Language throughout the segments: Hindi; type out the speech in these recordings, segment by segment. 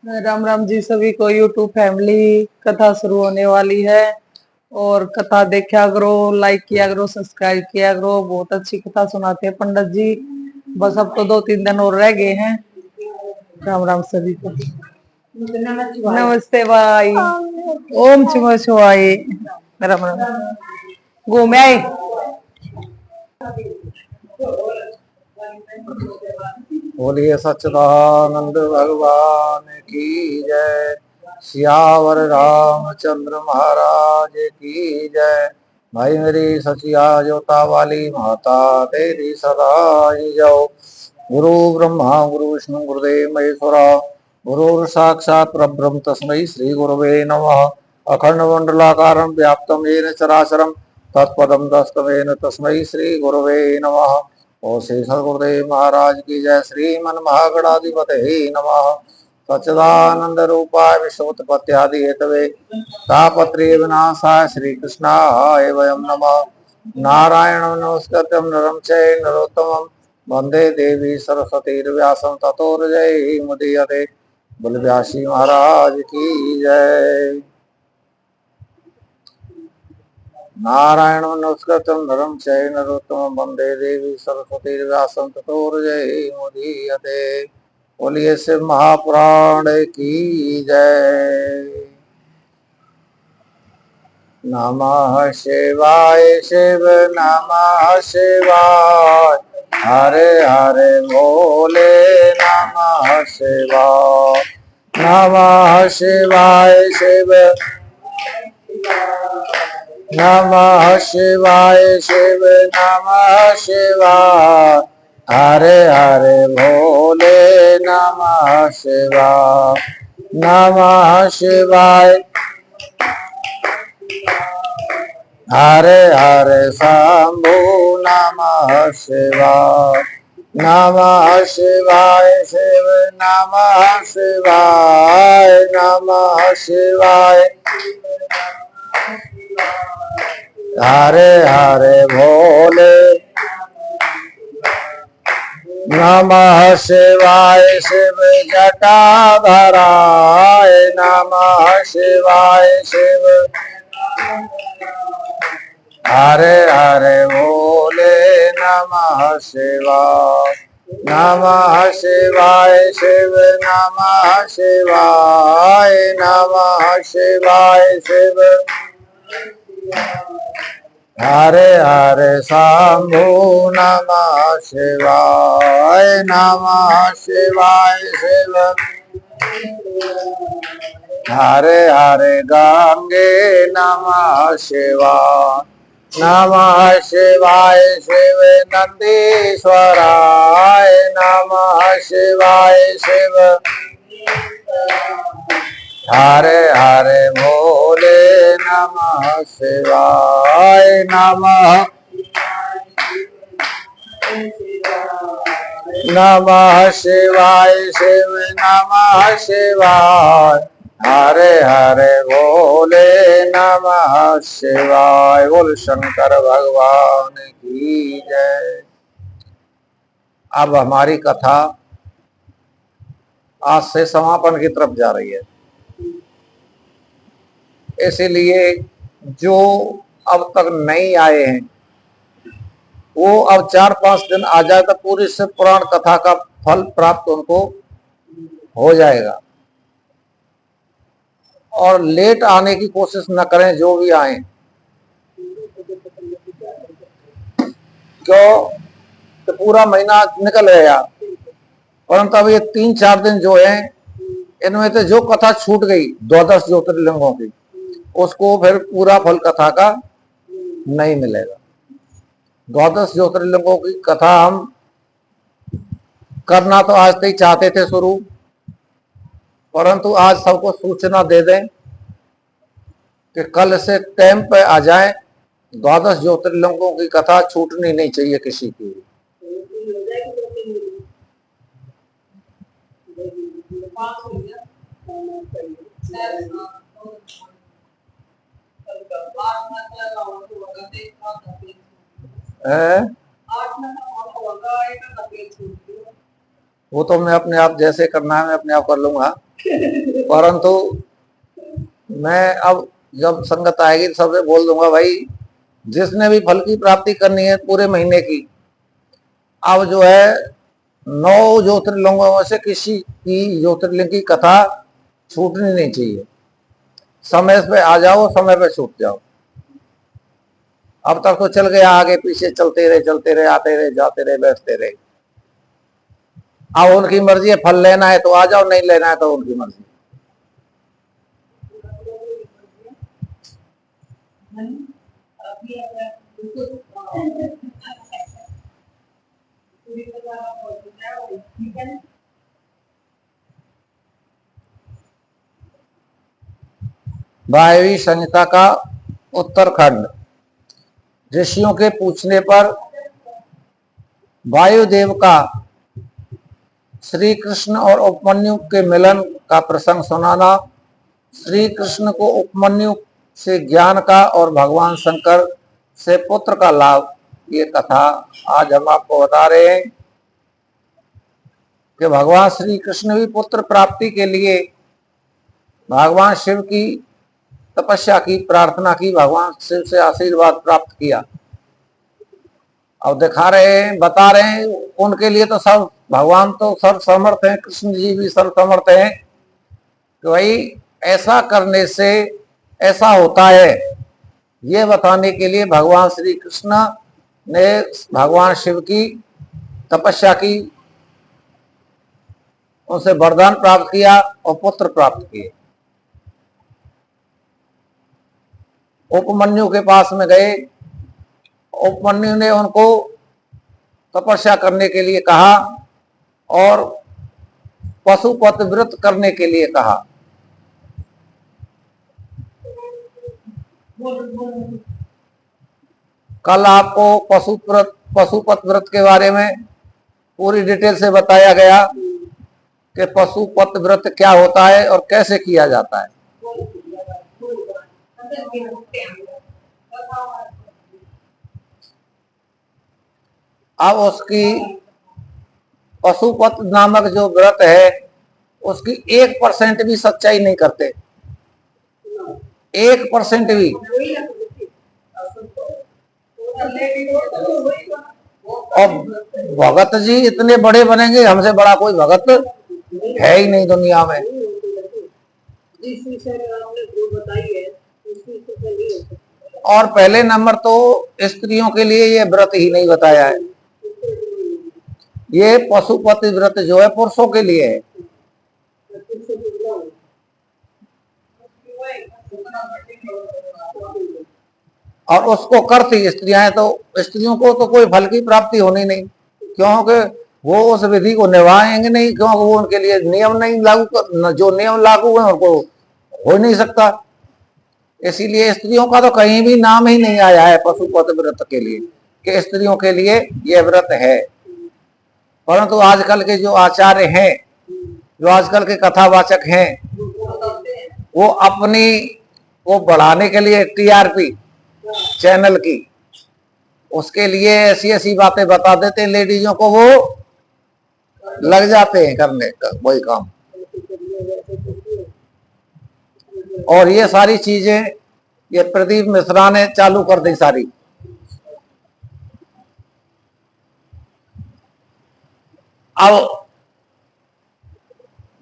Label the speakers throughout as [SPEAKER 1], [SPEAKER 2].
[SPEAKER 1] राम राम जी सभी को। यूट्यूब फैमिली कथा शुरू होने वाली है और कथा देखा करो, लाइक किया करो, सब्सक्राइब किया करो। बहुत अच्छी कथा सुनाते हैं पंडित जी। बस अब तो 2-3 दिन और रह गए हैं। राम राम सभी को। नमस्ते भाई। ओम शिव शिवाय। राम राम। घूम आए।
[SPEAKER 2] बोलिए सच्चिदानंद भगवान की जय। सियावर रामचंद्र महाराज की जय। भाई मेरी सचिया जोता वाली माता तेरी सदा ही जाओ। गुरु ब्रह्मा गुरु विष्णु गुरुदेव महेश्वरा। गुरु साक्षात् परब्रह्म तस्मै श्री गुरवे नमः। अखंड मंडलाकारं व्याप्तं येन चराचरं तत्पदं दस्तमेन तस्मै श्री गुरवे नमः। और श्री सदगुरुदेव महाराज की जय। श्रीमन महागणाधिपते नमः। सच्चिदानंद रूपाय विश्वोत्पत्त्यादि हेतवे तापत्रय विनाशाय श्री कृष्णाय वयं नमः। नारायणं नमस्कृत्यं नरं चैव नरोत्तमं वंदे देवी सरस्वती व्यासं ततो जयमुदीयते। बोल व्यासी महाराज की जय। नारायण नमस्कृतं नरं चैव नरोत्तमं वंदे देवी सरस्वती व्यासं ततो जयमुदीयते। बोलिए शिव महापुराण की जय। नमः शिवाय शिव नमः शिवाय। हरे हरे भोले नमः शिवाय। नमः शिवाय शिव नमः शिवाय शिव नमः शिवाय। हरे हरे भोले नमः शिवाय। नमः शिवाय हरे हरे शंभु नमः शिवाय। नमः शिवाय शिव नमः शिवाय। नमः शिवाय हरे हरे भोले नमः शिवाय शिव जटाधराय। नमः शिवाय शिव हरे हरे भोले नमः शिवाय। नमः शिवाय शिव नमः शिवाय। नमः शिवाय शिव हरे हरे शंभु नमः शिवाय। नमः शिवाय शिव हरे हरे गंगे नमः शिवाय। नमः शिवाय शिव नंदीश्वराय। नमः शिवाय शिव हरे हरे भोले नमः शिवाय। नमः नमः शिवाय शिव नमः शिवाय। हरे हरे भोले नमः शिवाय। बोल शंकर भगवान की जय। अब हमारी कथा आज से समापन की तरफ जा रही है, इसीलिए जो अब तक नहीं आए हैं वो अब 4-5 दिन आ जाए तो पूरी शिव पुराण कथा का फल प्राप्त उनको हो जाएगा। और लेट आने की कोशिश न करें जो भी आए, क्यों तो पूरा महीना निकल गया, परंतु अब ये 3-4 दिन जो है इनमें से जो कथा छूट गई 12 ज्योतिर्लिंगों की, उसको फिर पूरा फल कथा का नहीं मिलेगा। 12 ज्योतिर्लिंगों की कथा हम करना तो आज तक चाहते थे शुरू, परंतु आज सबको सूचना दे दें कि कल से टाइम पे आ जाए। 12 ज्योतिर्लिंगों की कथा छूटनी नहीं चाहिए किसी की। वो तो मैं अपने आप जैसे करना है मैं अपने आप कर लूंगा, परंतु मैं अब जब संगत आएगी तो सबसे बोल दूंगा, भाई जिसने भी फल की प्राप्ति करनी है पूरे महीने की, अब जो है 9 ज्योतिर्लिंगों में से किसी की ज्योतिर्लिंग की कथा छूटनी नहीं चाहिए। समय पे आ जाओ, समय पे छूट जाओ। अब तक तो चल गया, आगे पीछे चलते रहे, आते रहे, जाते रहे, बैठते रहे। अब उनकी मर्जी है, फल लेना है तो आ जाओ, नहीं लेना है तो उनकी मर्जी। वायवी संहिता का उत्तरखंड। ऋषियों के पूछने पर वायुदेव का श्री कृष्ण और उपमन्यु के मिलन का प्रसंग सुनाना, श्री कृष्ण को उपमन्यु से ज्ञान का और भगवान शंकर से पुत्र का लाभ, ये कथा आज हम आपको बता रहे हैं कि भगवान श्री कृष्ण भी पुत्र प्राप्ति के लिए भगवान शिव की तपस्या की, प्रार्थना की, भगवान शिव से आशीर्वाद प्राप्त किया। अब दिखा रहे हैं, बता रहे हैं, उनके लिए तो सब भगवान तो सर्व समर्थ हैं, कृष्ण जी भी सर्व समर्थ हैं कि भाई ऐसा करने से ऐसा होता है, ये बताने के लिए भगवान श्री कृष्ण ने भगवान शिव की तपस्या की, उनसे वरदान प्राप्त किया और पुत्र प्राप्त किए। उपमन्यु के पास में गए, उपमन्यु ने उनको तपस्या करने के लिए कहा और पशुपत व्रत करने के लिए कहा। कल आपको पशुपत व्रत के बारे में पूरी डिटेल से बताया गया कि पशुपत व्रत क्या होता है और कैसे किया जाता है। अब उसकी पशुपत नामक जो व्रत है उसकी 1% भी सच्चाई नहीं करते, 1% भी। और भगत जी इतने बड़े बनेंगे, हमसे बड़ा कोई भगत है ही नहीं दुनिया में। और पहले नंबर तो स्त्रियों के लिए ये व्रत ही नहीं बताया है, ये पशुपति व्रत जो है पुरुषों के लिए है। और उसको करती स्त्रियां, तो स्त्रियों को तो कोई फल की प्राप्ति होनी नहीं, क्योंकि वो उस विधि को निभाएंगे नहीं, क्योंकि वो उनके लिए नियम नहीं लागू कर, जो नियम लागू है उनको हो नहीं सकता। इसीलिए स्त्रियों का तो कहीं भी नाम ही नहीं आया है पशुपत व्रत के लिए कि स्त्रियों के लिए यह व्रत है। परंतु आजकल के जो आचार्य हैं, जो आजकल के कथावाचक हैं, वो अपनी वो बढ़ाने के लिए टीआरपी चैनल की, उसके लिए ऐसी ऐसी बातें बता देते हैं लेडीजों को, वो लग जाते हैं करने का वही काम। और ये सारी चीजें ये प्रदीप मिश्रा ने चालू कर दी सारी। अब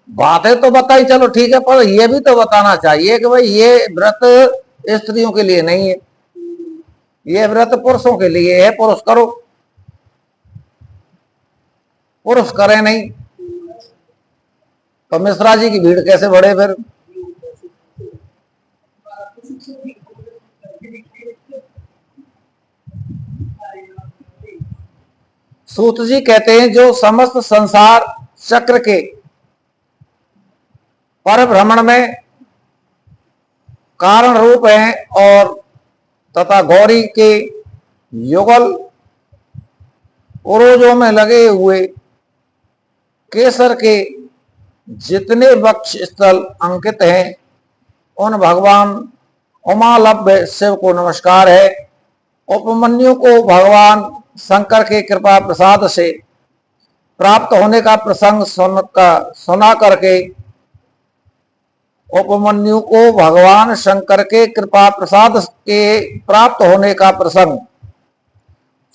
[SPEAKER 2] बातें तो बताई, चलो ठीक है, पर ये भी तो बताना चाहिए कि भाई ये व्रत स्त्रियों के लिए नहीं है, ये व्रत पुरुषों के लिए है, पुरुष करो। पुरुष करे नहीं तो मिश्रा जी की भीड़ कैसे बढ़े फिर। सूत जी कहते हैं जो समस्त संसार चक्र के परिभ्रमण में कारण रूप हैं और तथा गौरी के युगल उरोजों में लगे हुए केसर के जितने वक्ष स्थल अंकित हैं, उन भगवान उमालभ्य शिव को नमस्कार है। उपमन्यु को भगवान शंकर के कृपा प्रसाद से प्राप्त होने का प्रसंग सुना करके उपमन्यु को भगवान शंकर के कृपा प्रसाद के प्राप्त होने का प्रसंग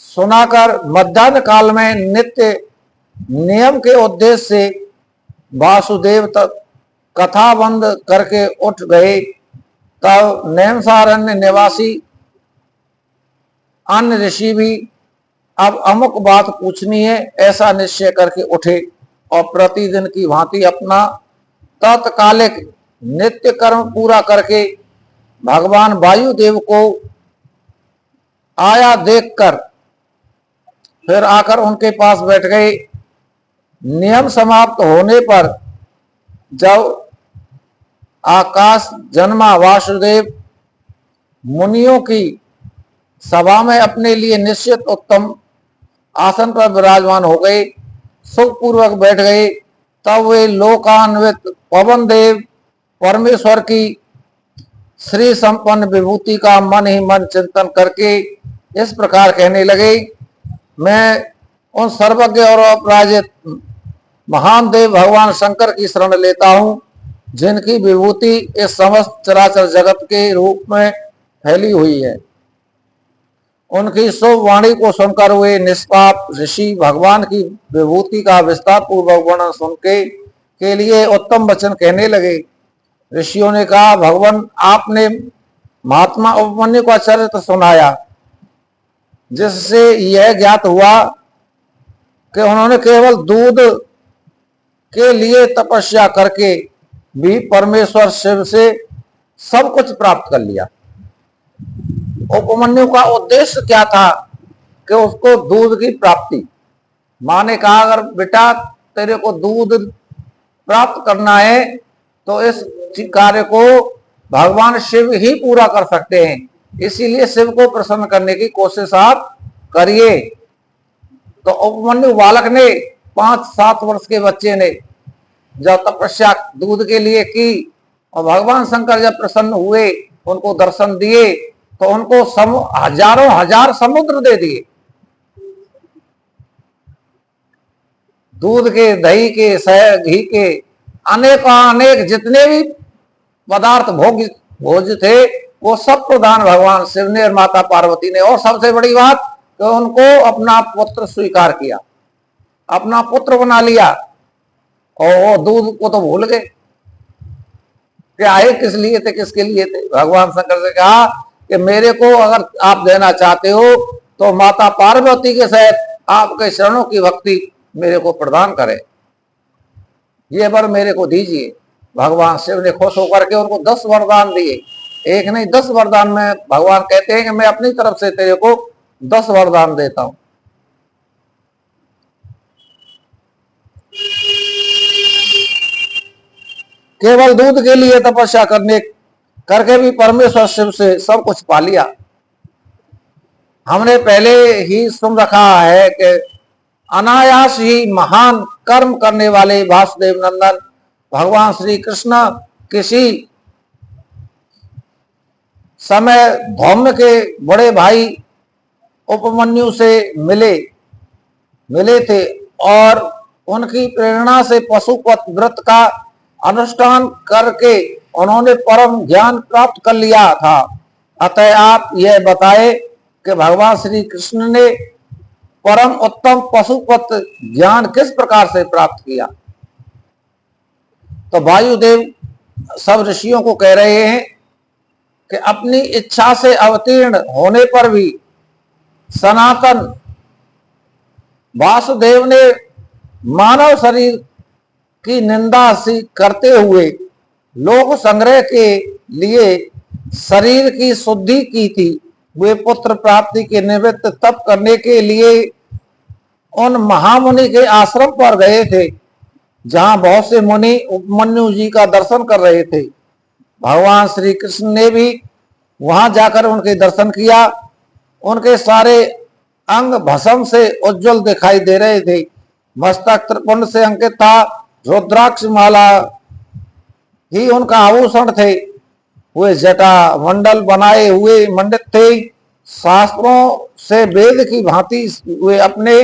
[SPEAKER 2] सुनाकर मध्याह्न काल में नित्य नियम के उद्देश्य से वासुदेव तक कथा बंद करके उठ गए। तब नैमिषारण्य निवासी अन्य ऋषि भी अब अमुक बात पूछनी है ऐसा निश्चय करके उठे और प्रतिदिन की भांति अपना तत्कालिक नित्य कर्म पूरा करके भगवान वायुदेव को आया देखकर फिर आकर उनके पास बैठ गए। नियम समाप्त होने पर जब आकाश जन्मा वासुदेव मुनियों की सभा में अपने लिए निश्चित उत्तम आसन पर विराजमान हो गए, सुखपूर्वक बैठ गए। तब वे लोकान्वित पवन देव परमेश्वर की श्री संपन्न विभूति का मन ही मन चिंतन करके इस प्रकार कहने लगे, मैं उन सर्वज्ञ और अपराजित महान देव भगवान शंकर की शरण लेता हूँ, जिनकी विभूति इस समस्त चराचर जगत के रूप में फैली हुई है। उनकी शुभ वाणी को सुनकर हुए निष्पाप ऋषि भगवान की विभूति का विस्तार पूर्वक वर्णन सुन के लिए उत्तम वचन कहने लगे। ऋषियों ने कहा, भगवान आपने महात्मा उपमन्यु का चरित्र सुनाया, जिससे यह ज्ञात हुआ कि उन्होंने केवल दूध के लिए तपस्या करके भी परमेश्वर शिव से सब कुछ प्राप्त कर लिया। उपमन्यु का उद्देश्य क्या था कि उसको दूध की प्राप्ति। मां ने कहा, अगर बेटा तेरे को दूध प्राप्त करना है तो इस कार्य को भगवान शिव ही पूरा कर सकते हैं, इसीलिए शिव को प्रसन्न करने की कोशिश आप करिए। तो उपमन्यु बालक ने 5-7 वर्ष के बच्चे ने जब तपस्या दूध के लिए की और भगवान शंकर जब प्रसन्न हुए, उनको दर्शन दिए तो उनको हजारों हजार समुद्र दे दिए। दूध के, दही के, शहद, घी के अनेक जितने भी पदार्थ भोज थे वो सब प्रदान भगवान शिव ने और माता पार्वती ने। और सबसे बड़ी बात तो उनको अपना पुत्र स्वीकार किया, अपना पुत्र बना लिया। और वो दूध को तो भूल गए कि आए किस लिए थे, किसके लिए थे। भगवान शंकर से कहा कि मेरे को अगर आप देना चाहते हो तो माता पार्वती के सहित आपके शरणों की भक्ति मेरे को प्रदान करे, ये वर मेरे को दीजिए। भगवान शिव ने खुश होकर के उनको 10 वरदान दिए। एक नहीं 10 वरदान में भगवान कहते हैं कि मैं अपनी तरफ से तेरे को 10 वरदान देता हूं। केवल दूध के लिए तपस्या करके भी परमेश्वर शिव से सब कुछ पा लिया। हमने पहले ही सुन रखा है कि अनायास ही महान कर्म करने वाले वासुदेव नंदन भगवान श्री कृष्ण किसी समय धौम्य के बड़े भाई उपमन्यु से मिले थे और उनकी प्रेरणा से पशुपत व्रत का अनुष्ठान करके उन्होंने परम ज्ञान प्राप्त कर लिया था। अतः आप यह बताए कि भगवान श्री कृष्ण ने परम उत्तम पशुपत ज्ञान किस प्रकार से प्राप्त किया। तो वायुदेव सब ऋषियों को कह रहे हैं कि अपनी इच्छा से अवतीर्ण होने पर भी सनातन वासुदेव ने मानव शरीर की निंदा सी करते हुए लोक संग्रह के लिए शरीर की शुद्धि की थी। वे पुत्र प्राप्ति के निमित्त तप करने के लिए उन महामुनि के आश्रम पर गए थे, जहां बहुत से मुनि उपमन्यु जी का दर्शन कर रहे थे। भगवान श्री कृष्ण ने भी वहां जाकर उनके दर्शन किया। उनके सारे अंग भस्म से उज्जवल दिखाई दे रहे थे। मस्तक त्रिपुंड से अंकित था। रुद्राक्ष माला ही उनका आभूषण थे। वे जटा मंडल बनाए हुए मंडित थे। शास्त्रों से वेद की भांति वे अपने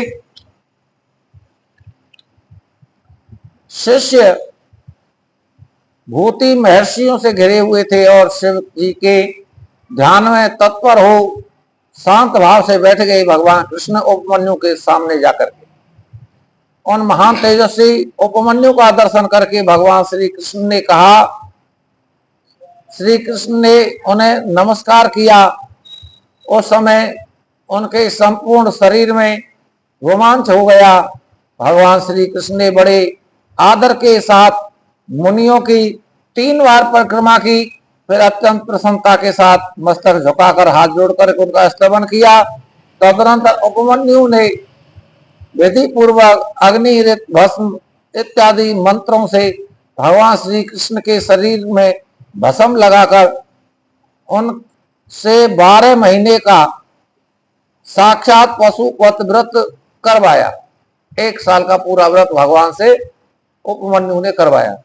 [SPEAKER 2] शिष्य भूति महर्षियों से घिरे हुए थे और शिव जी के ध्यान में तत्पर हो शांत भाव से बैठ गए भगवान कृष्ण उपमन्यु के सामने जाकर के। उन महान तेजस्वी उपमन्यु का दर्शन करके भगवान श्री कृष्ण ने कहा, श्री कृष्ण ने उन्हें नमस्कार किया। उस समय उनके संपूर्ण शरीर में रोमांच हो गया। भगवान श्री कृष्ण ने बड़े आदर के साथ मुनियों की 3 बार परिक्रमा की, फिर अत्यंत प्रसन्नता के साथ मस्तक झुकाकर हाथ जोड़कर उनका स्तवन किया। तदनंतर उपमन्यु ने विधि पूर्वक अग्नि, ऋत, भस्म इत्यादि मंत्रों से भगवान श्री कृष्ण के शरीर में भस्म लगाकर उनसे 12 महीने का साक्षात पशुपत व्रत करवाया। 1 साल का पूरा व्रत भगवान से उपमन्यु ने करवाया।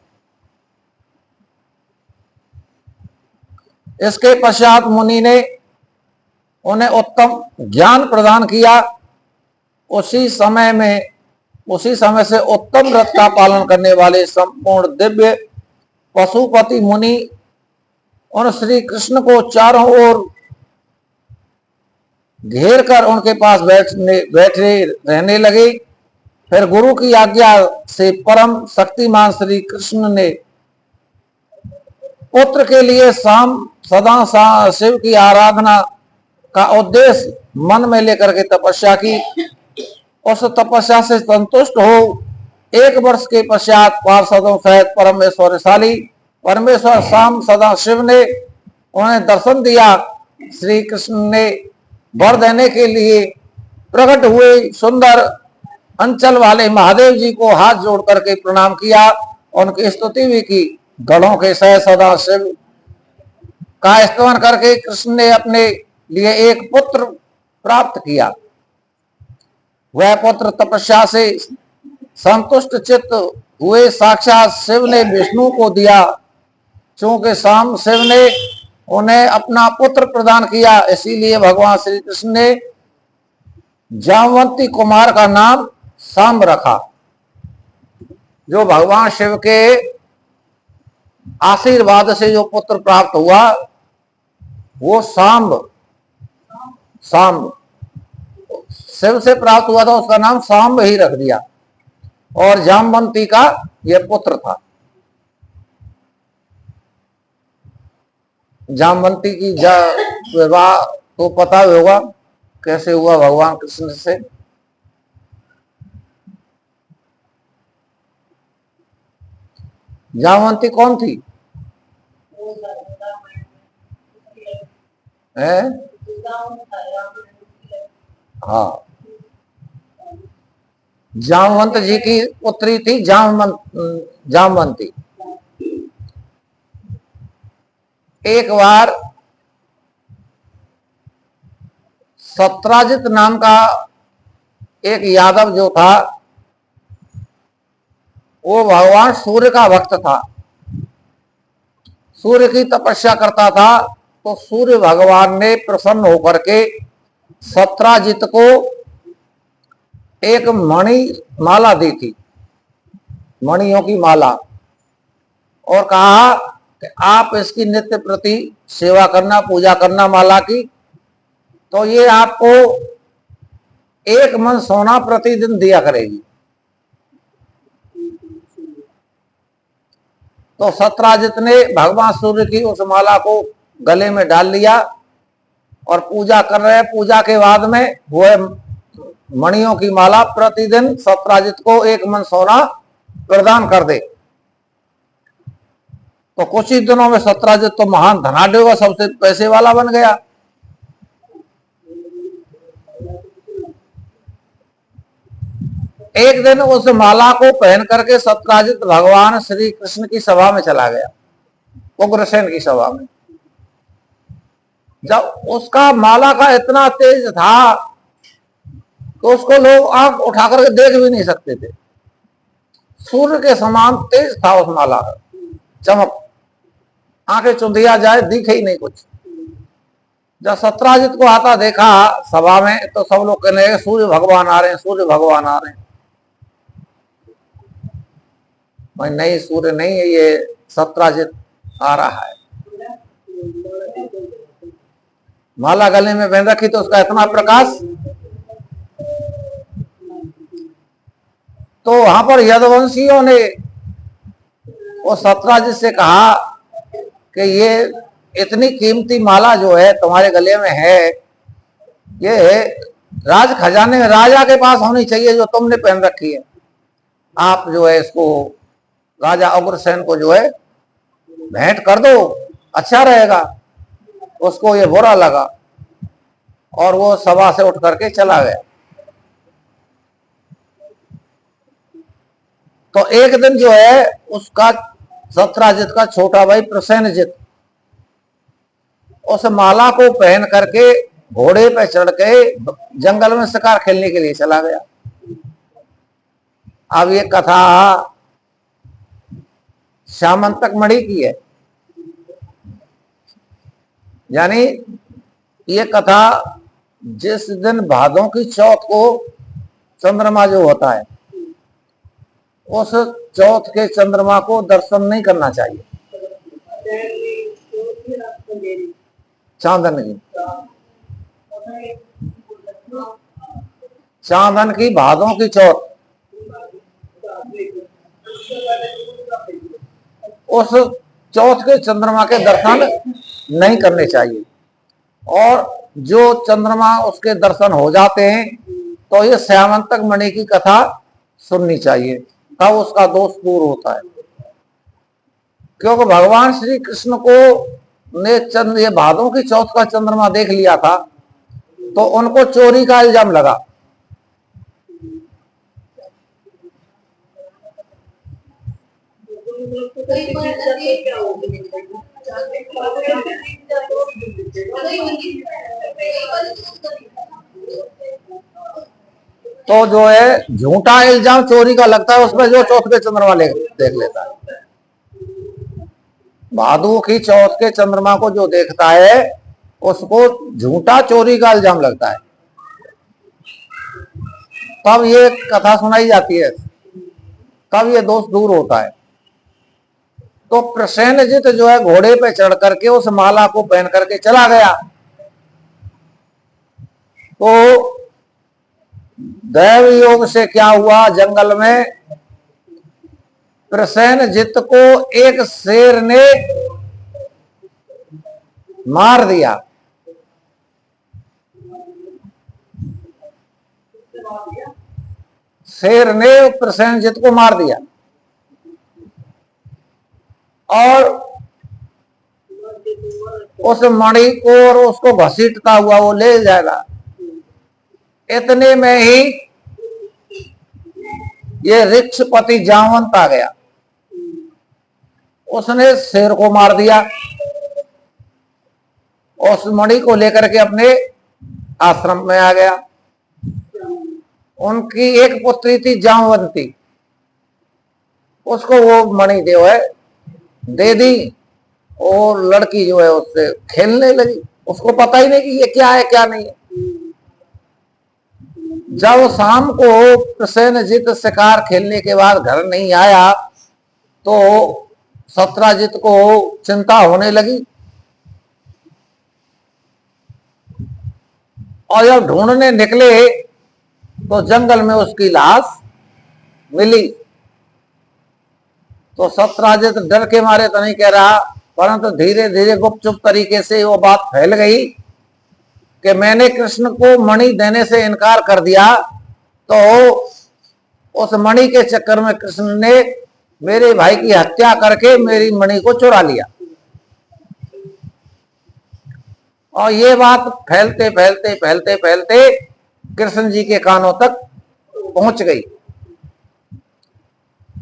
[SPEAKER 2] इसके पश्चात मुनि ने उन्हें उत्तम ज्ञान प्रदान किया। उसी समय से उत्तम व्रत का पालन करने वाले संपूर्ण दिव्य पशुपति मुनि उन श्री कृष्ण को चारों ओर घेर कर उनके पास बैठे रहने लगे। फिर गुरु की आज्ञा से परम शक्तिमान श्री कृष्ण ने पुत्र के लिए सदा शिव की आराधना का उद्देश्य मन में लेकर के तपस्या की। उस तपस्या से संतुष्ट हो 1 वर्ष के पश्चात पार्षदों सहित परमेश्वरशाली परमेश्वर शाम सदा शिव ने उन्हें दर्शन दिया। श्री कृष्ण ने वर देने के लिए प्रकट हुए सुंदर अंचल वाले महादेव जी को हाथ जोड़ करके प्रणाम किया, उनकी स्तुति भी की। गणों के सह सदा शिव का स्तवन करके कृष्ण ने अपने लिए एक पुत्र प्राप्त किया। वह पुत्र तपस्या से संतुष्ट चित्त हुए साक्षात शिव ने विष्णु को दिया। चूंकि शाम शिव ने उन्हें अपना पुत्र प्रदान किया, इसीलिए भगवान श्री कृष्ण ने जामवंती कुमार का नाम सांब रखा। जो भगवान शिव के आशीर्वाद से जो पुत्र प्राप्त हुआ वो सांब शिव से प्राप्त हुआ था, उसका नाम सांब ही रख दिया और जामवंती का यह पुत्र था। जामवंती की विवाह तो पता होगा कैसे हुआ भगवान कृष्ण से। जामवंती कौन थी? है? हाँ, जामवंत जी की पुत्री थी जामवंती। एक बार सत्राजित नाम का एक यादव जो था वो भगवान सूर्य का भक्त था, सूर्य की तपस्या करता था। तो सूर्य भगवान ने प्रसन्न होकर के सत्राजित को एक मणि माला दी थी, मणियों की माला, और कहा कि आप इसकी नित्य प्रति सेवा करना, पूजा करना माला की, तो ये आपको 1 मन सोना प्रतिदिन दिया करेगी। तो सत्राजित ने भगवान सूर्य की उस माला को गले में डाल लिया और पूजा कर रहे। पूजा के बाद में वो मणियों की माला प्रतिदिन सत्राजित को 1 मन सोना प्रदान कर दे। तो कुछ ही दिनों में सत्राजित तो महान धनाढ्य हुआ, सबसे पैसे वाला बन गया। एक दिन उस माला को पहन करके सत्राजित भगवान श्री कृष्ण की सभा में चला गया, उग्रसेन की सभा में। जब उसका माला का इतना तेज था तो उसको लोग आंख उठा करके देख भी नहीं सकते थे। सूर्य के समान तेज था उस माला का चमक, आंखें चुंधिया जाए दिखे ही नहीं कुछ। जब सत्राजित को आता देखा सभा में तो सब लोग कहने लगे सूर्य भगवान आ रहे हैं, सूर्य भगवान आ रहे हैं। भाई नहीं, सूर्य नहीं है, ये सत्राजित आ रहा है। माला गले में पहन रखी तो उसका इतना प्रकाश। तो वहां पर यदुवंशियों ने वो सत्राजित से कहा कि ये इतनी कीमती माला जो है तुम्हारे गले में है, ये राज खजाने में राजा के पास होनी चाहिए जो तुमने पहन रखी है। आप जो है इसको राजा उग्रसेन को जो है भेंट कर दो, अच्छा रहेगा। उसको ये बुरा लगा और वो सभा से उठ करके चला गया। तो एक दिन जो है उसका सत्राजित का छोटा भाई प्रसेनजित उस माला को पहन करके घोड़े पे चढ़ के जंगल में शिकार खेलने के लिए चला गया। अब ये कथा श्यामंतक मणि की है, यानी ये कथा जिस दिन भादों की चौथ को चंद्रमा जो होता है, उस चौथ के चंद्रमा को दर्शन नहीं करना चाहिए। चांदन की भादों की चौथ, उस चौथ के चंद्रमा के दर्शन नहीं करने चाहिए। और जो चंद्रमा उसके दर्शन हो जाते हैं तो ये श्यामंतक मणि की कथा सुननी चाहिए, तब उसका दोष दूर होता है। क्योंकि भगवान श्री कृष्ण को ने ये भादों की चौथ का चंद्रमा देख लिया था तो उनको चोरी का इल्जाम लगा। तो जो है झूठा इल्जाम चोरी का लगता है उसमें जो चौथ के चंद्रमा देख लेता है। भादों की चौथ के चंद्रमा को जो देखता है उसको झूठा चोरी का इल्जाम लगता है, तब ये कथा सुनाई जाती है, तब ये दोष दूर होता है। तो प्रसेनजित जो है घोड़े पे चढ़ करके उस माला को पहन करके चला गया। तो दैव योग से क्या हुआ, जंगल में प्रसेनजित को एक शेर ने मार दिया। शेर ने प्रसेनजित को मार दिया और उस मणि को और उसको घसीटता हुआ वो ले जाएगा। इतने में ही ये ऋक्षपति जामवंत आ गया, उसने शेर को मार दिया, उस मणि को लेकर के अपने आश्रम में आ गया। उनकी एक पुत्री थी जामवंती, उसको वो मणि जो है दे दी और लड़की जो है उससे खेलने लगी। उसको पता ही नहीं कि ये क्या है क्या नहीं है। जब शाम को प्रसेनजित शिकार खेलने के बाद घर नहीं आया तो सत्राजित को चिंता होने लगी और जब ढूंढने निकले तो जंगल में उसकी लाश मिली। तो सत्राजित डर के मारे तो नहीं कह रहा, परंतु धीरे धीरे गुपचुप तरीके से वो बात फैल गई कि मैंने कृष्ण को मणि देने से इनकार कर दिया, तो उस मणि के चक्कर में कृष्ण ने मेरे भाई की हत्या करके मेरी मणि को चुरा लिया। और ये बात फैलते फैलते फैलते फैलते कृष्ण जी के कानों तक पहुंच गई।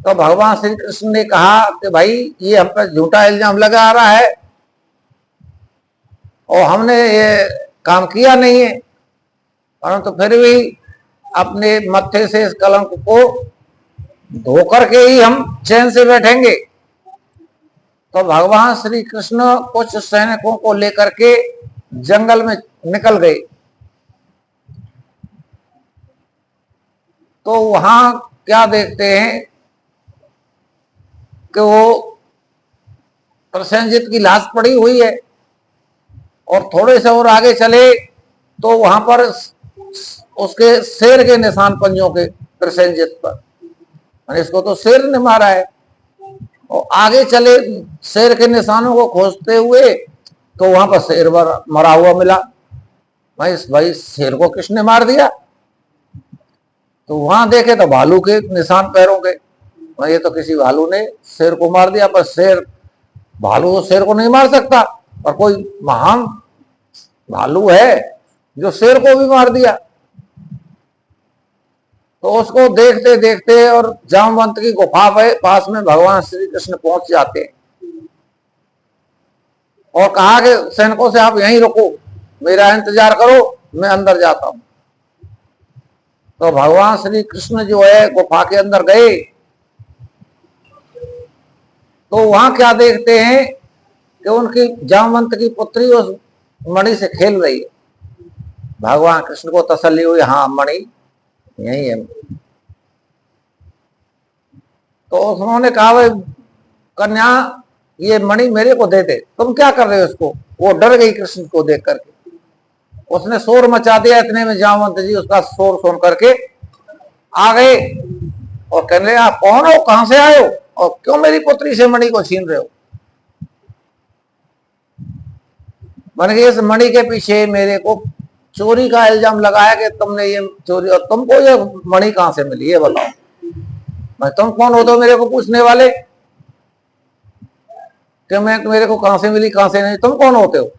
[SPEAKER 2] तो भगवान श्री कृष्ण ने कहा कि भाई ये हम पर झूठा इल्जाम लगा रहा है और हमने ये काम किया नहीं है, परंतु फिर भी अपने मत्थे से इस कलंक को धो करके ही हम चैन से बैठेंगे। तो भगवान श्री कृष्ण कुछ सैनिकों को लेकर के जंगल में निकल गए। तो वहां क्या देखते हैं कि वो प्रसेनजित की लाश पड़ी हुई है, और थोड़े से और आगे चले तो वहां पर उसके शेर के निशान पंजों के प्रसेनजित पर, इसको तो शेर ने मारा है। और आगे चले शेर के निशानों को खोजते हुए तो वहां पर शेर मरा हुआ मिला। भाई शेर को किसने मार दिया? तो वहां देखे तो भालू के निशान पैरों के, ये तो किसी भालू ने शेर को मार दिया। पर भालू तो शेर को नहीं मार सकता, और कोई महान भालू है जो शेर को भी मार दिया। तो उसको देखते देखते और जामवंत की गुफा पे पास में भगवान श्री कृष्ण पहुंच जाते और कहा कि सैनिकों से आप यहीं रुको, मेरा इंतजार करो, मैं अंदर जाता हूं। तो भगवान श्री कृष्ण जो है गुफा के अंदर गए तो वहां क्या देखते हैं कि उनकी जामवंत की पुत्री उस मणि से खेल रही है। भगवान कृष्ण को तसल्ली हुई, हाँ मणि यही है। तो उन्होंने कहा, भाई कन्या ये मणि मेरे को दे दे, तुम क्या कर रहे हो इसको? वो डर गई कृष्ण को देख करके, उसने शोर मचा दिया। इतने में जामवंत जी उसका शोर सुन करके आ गए और कहने लगे, आप कौन हो, कहां से आए हो, और क्यों मेरी पुत्री से मणि को छीन रहे हो? मैंने इस मणि के पीछे मेरे को चोरी का इल्जाम लगाया कि तुमने ये चोरी, और तुमको ये मणि कहां से मिली ये बताओ। मैं, तुम कौन हो तो मेरे को पूछने वाले कि मैं मेरे को कहां से मिली कहां से नहीं, तुम कौन होते हो?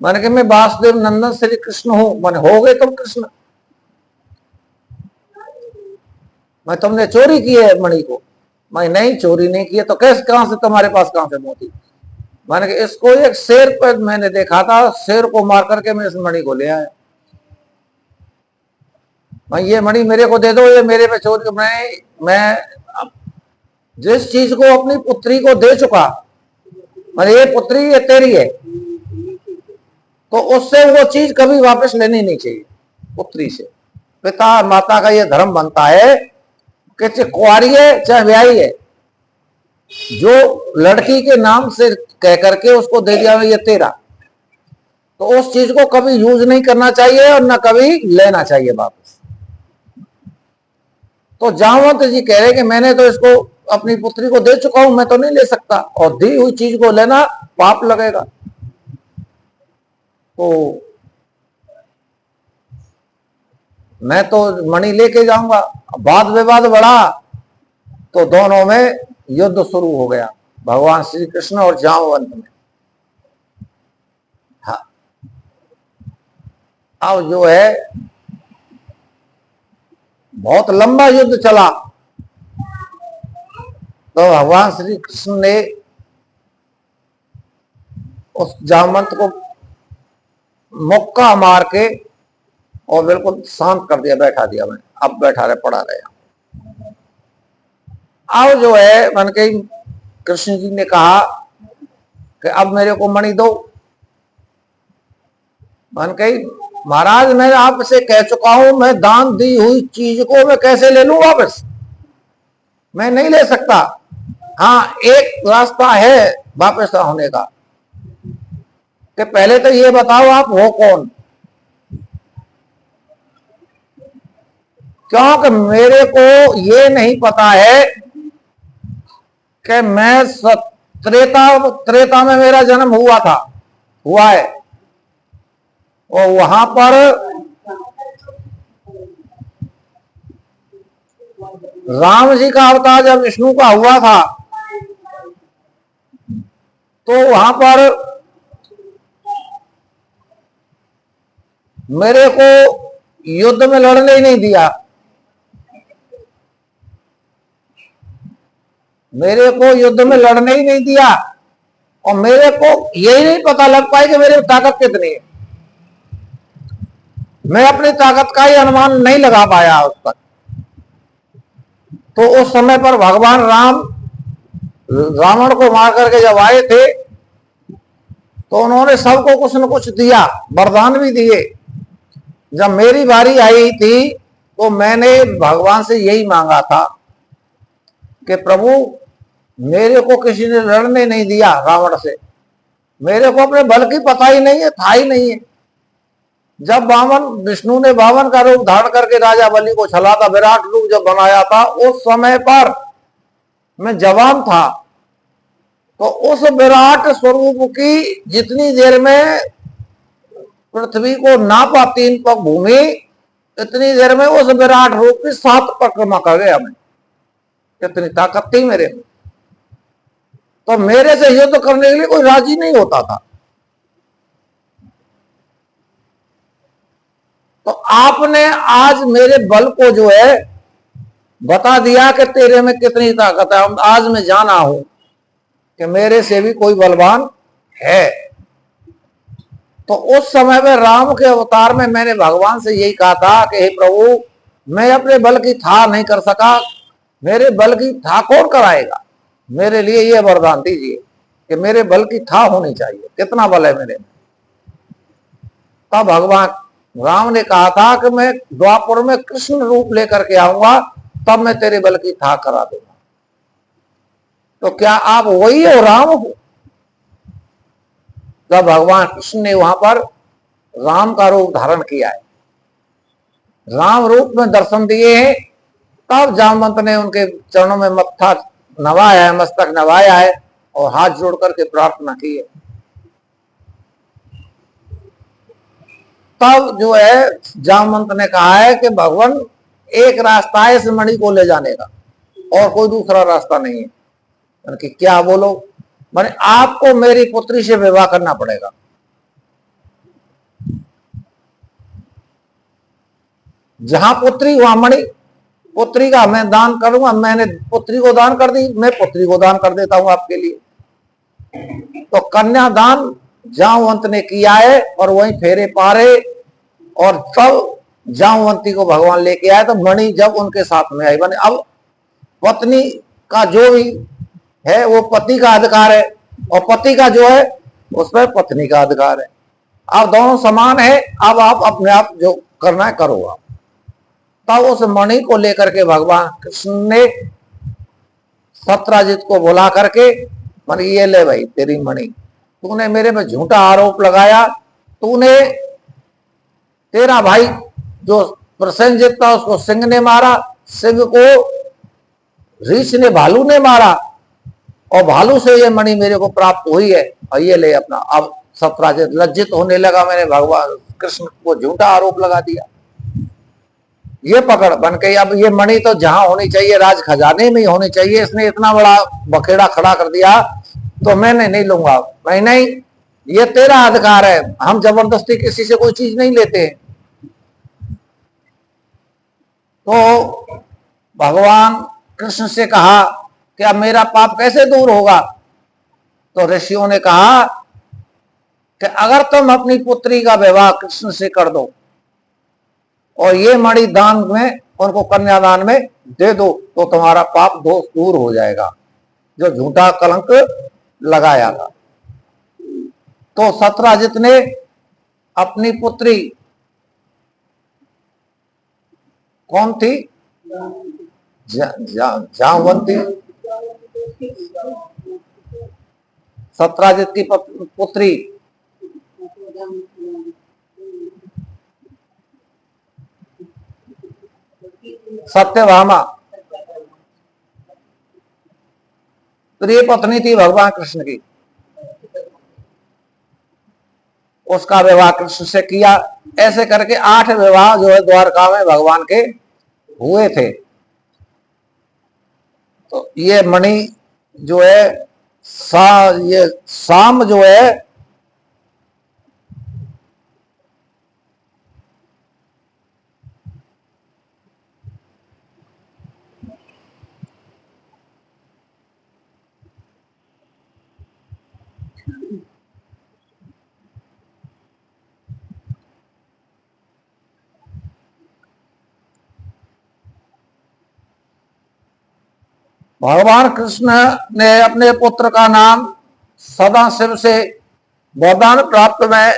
[SPEAKER 2] मैंने कि मैं वासुदेव नंदन श्री कृष्ण हूं। मैंने, हो गए तुम कृष्ण? मैं, तुमने चोरी की है मणि को? मैं, नहीं चोरी नहीं की है। तो कैसे, कहां से तुम्हारे पास कहां से मोती? मैंने कि इसको एक शेर पर मैंने देखा था, शेर को मार करके मैं इस मणि को ले आया। मैं, ये मणि मेरे को दे दो, ये मेरे पे चोरी। मैं जिस चीज को अपनी पुत्री को दे चुका, मैंने ये पुत्री ये तेरी है, तो उससे वो चीज कभी वापस लेनी नहीं चाहिए। पुत्री से पिता माता का ये धर्म बनता है कि चाहे कुंवारी है चाहे ब्याही है, जो लड़की के नाम से कह करके उसको दे दिया ये तेरा, तो उस चीज को कभी यूज नहीं करना चाहिए और ना कभी लेना चाहिए वापस। तो जामवंत जी कह रहे कि मैंने तो इसको अपनी पुत्री को दे चुका हूं, मैं तो नहीं ले सकता, और दी हुई चीज को लेना पाप लगेगा। तो मैं तो मणि लेके जाऊंगा। वाद विवाद बढ़ा तो दोनों में युद्ध शुरू हो गया, भगवान श्री कृष्ण और जामवंत में। हाँ, अब जो है बहुत लंबा युद्ध चला। तो भगवान श्री कृष्ण ने उस जामवंत को मुक्का मार के और बिल्कुल शांत कर दिया, बैठा दिया। मैं, अब बैठा रहे, पड़ा रहे। अब जो है मन के कृष्ण जी ने कहा कि अब मेरे को मणि दो। मन के, महाराज मैं आपसे कह चुका हूं, मैं दान दी हुई चीज को मैं कैसे ले लूं वापस? मैं नहीं ले सकता। हाँ, एक रास्ता है वापस होने का, कि पहले तो ये बताओ आप हो कौन? क्योंकि मेरे को ये नहीं पता है कि मैं त्रेता में मेरा जन्म हुआ है, और वहां पर राम जी का अवतार जब विष्णु का हुआ था, तो वहां पर मेरे को युद्ध में लड़ने ही नहीं दिया। मेरे को युद्ध में लड़ने ही नहीं दिया, और मेरे को यही नहीं पता लग पाई कि मेरी ताकत कितनी है। मैं अपनी ताकत का ही अनुमान नहीं लगा पाया उस पर। तो उस समय पर भगवान राम रावण को मार करके जब आए थे, तो उन्होंने सबको कुछ न कुछ दिया, वरदान भी दिए। जब मेरी बारी आई थी तो मैंने भगवान से यही मांगा था कि प्रभु मेरे को किसी ने लड़ने नहीं दिया रावण से, मेरे को अपने बल की पता ही नहीं है, था ही नहीं है। जब विष्णु ने वामन का रूप धारण करके राजा बलि को छला था, विराट रूप जब बनाया था, उस समय पर मैं जवान था। तो उस विराट स्वरूप की जितनी देर में पृथ्वी को नापा 3 पग भूमि, इतनी देर में उस विराट रूप की 7 परिक्रमा कर गया मैं। इतनी ताकत थी मेरे में। तो मेरे से युद्ध करने के लिए कोई राजी नहीं होता था। तो आपने आज मेरे बल को जो है बता दिया कि तेरे में कितनी ताकत है। आज मैं जाना हूं कि मेरे से भी कोई बलवान है। तो उस समय में राम के अवतार में मैंने भगवान से यही कहा था कि हे प्रभु, मैं अपने बल की था नहीं कर सका, मेरे बल की था कौन कराएगा। मेरे लिए ये वरदान दीजिए कि मेरे बल की था होनी चाहिए, कितना बल है मेरे में। तब भगवान राम ने कहा था कि मैं द्वापर में कृष्ण रूप लेकर के आऊंगा, तब मैं तेरे बल की था करा दूंगा। तो क्या आप वही हो, राम हो? तब भगवान कृष्ण ने वहां पर राम का रूप धारण किया है, राम रूप में दर्शन दिए हैं। तब जामवंत ने उनके चरणों में मत्था नवाया है, मस्तक नवाया है और हाथ जोड़ करके प्रार्थना की है। तब जो है जामवंत ने कहा है कि भगवान एक रास्ता है इस मणि को ले जाने का, और कोई दूसरा रास्ता नहीं है। मैंने कि क्या बोलो? मैंने आपको मेरी पुत्री से विवाह करना पड़ेगा। जहां पुत्री वहां मणि, पुत्री का मैं दान करूंगा। मैंने पुत्री को दान कर दी, मैं पुत्री को दान कर देता हूं आपके लिए। तो कन्यादान जामवंत ने किया है और वहीं फेरे पारे, और तब जामवंती को भगवान लेके आए। तो मणि जब उनके साथ में आई, मैंने अब पत्नी का जो भी है वो पति का अधिकार है, और पति का जो है उस पर पत्नी का अधिकार है। अब दोनों समान है। अब आप अपने आप जो करना है करो आप। तब उस मणि को लेकर के भगवान कृष्ण ने सत्राजित को बुला करके, मैंने ये ले भाई तेरी मणि, तूने मेरे में झूठा आरोप लगाया, तूने, तेरा भाई जो प्रसेनजित था उसको सिंह ने मारा, सिंह को रीछ ने भालू ने मारा, और भालू से ये मणि मेरे को प्राप्त हुई है, और ये ले अपना। अब सत्राजित लज्जित होने लगा, मैंने भगवान कृष्ण को झूठा आरोप लगा दिया। ये पकड़ बन गई। अब ये मणि तो जहां होनी चाहिए राज खजाने में ही होनी चाहिए, इसने इतना बड़ा बखेड़ा खड़ा कर दिया, तो मैंने नहीं लूंगा। मैं नहीं, ये तेरा अधिकार है, हम जबरदस्ती किसी से कोई चीज नहीं लेते। तो भगवान कृष्ण से कहा कि अब मेरा पाप कैसे दूर होगा? तो ऋषियों ने कहा कि अगर तुम अपनी पुत्री का विवाह कृष्ण से कर दो और ये मणि दान में उनको कन्यादान में दे दो, तो तुम्हारा पाप दोष दूर हो जाएगा जो झूठा कलंक लगाया था। तो सत्राजित ने अपनी पुत्री, कौन थी? जामवंती, सत्राजित की पुत्री सत्यभामा, प्रिय पत्नी थी भगवान कृष्ण की, उसका विवाह कृष्ण से किया। ऐसे करके 8 विवाह जो है द्वारका में भगवान के हुए थे। तो ये मणि जो है ये शाम जो है भगवान कृष्ण ने अपने पुत्र का नाम सदाशिव से वरदान प्राप्त में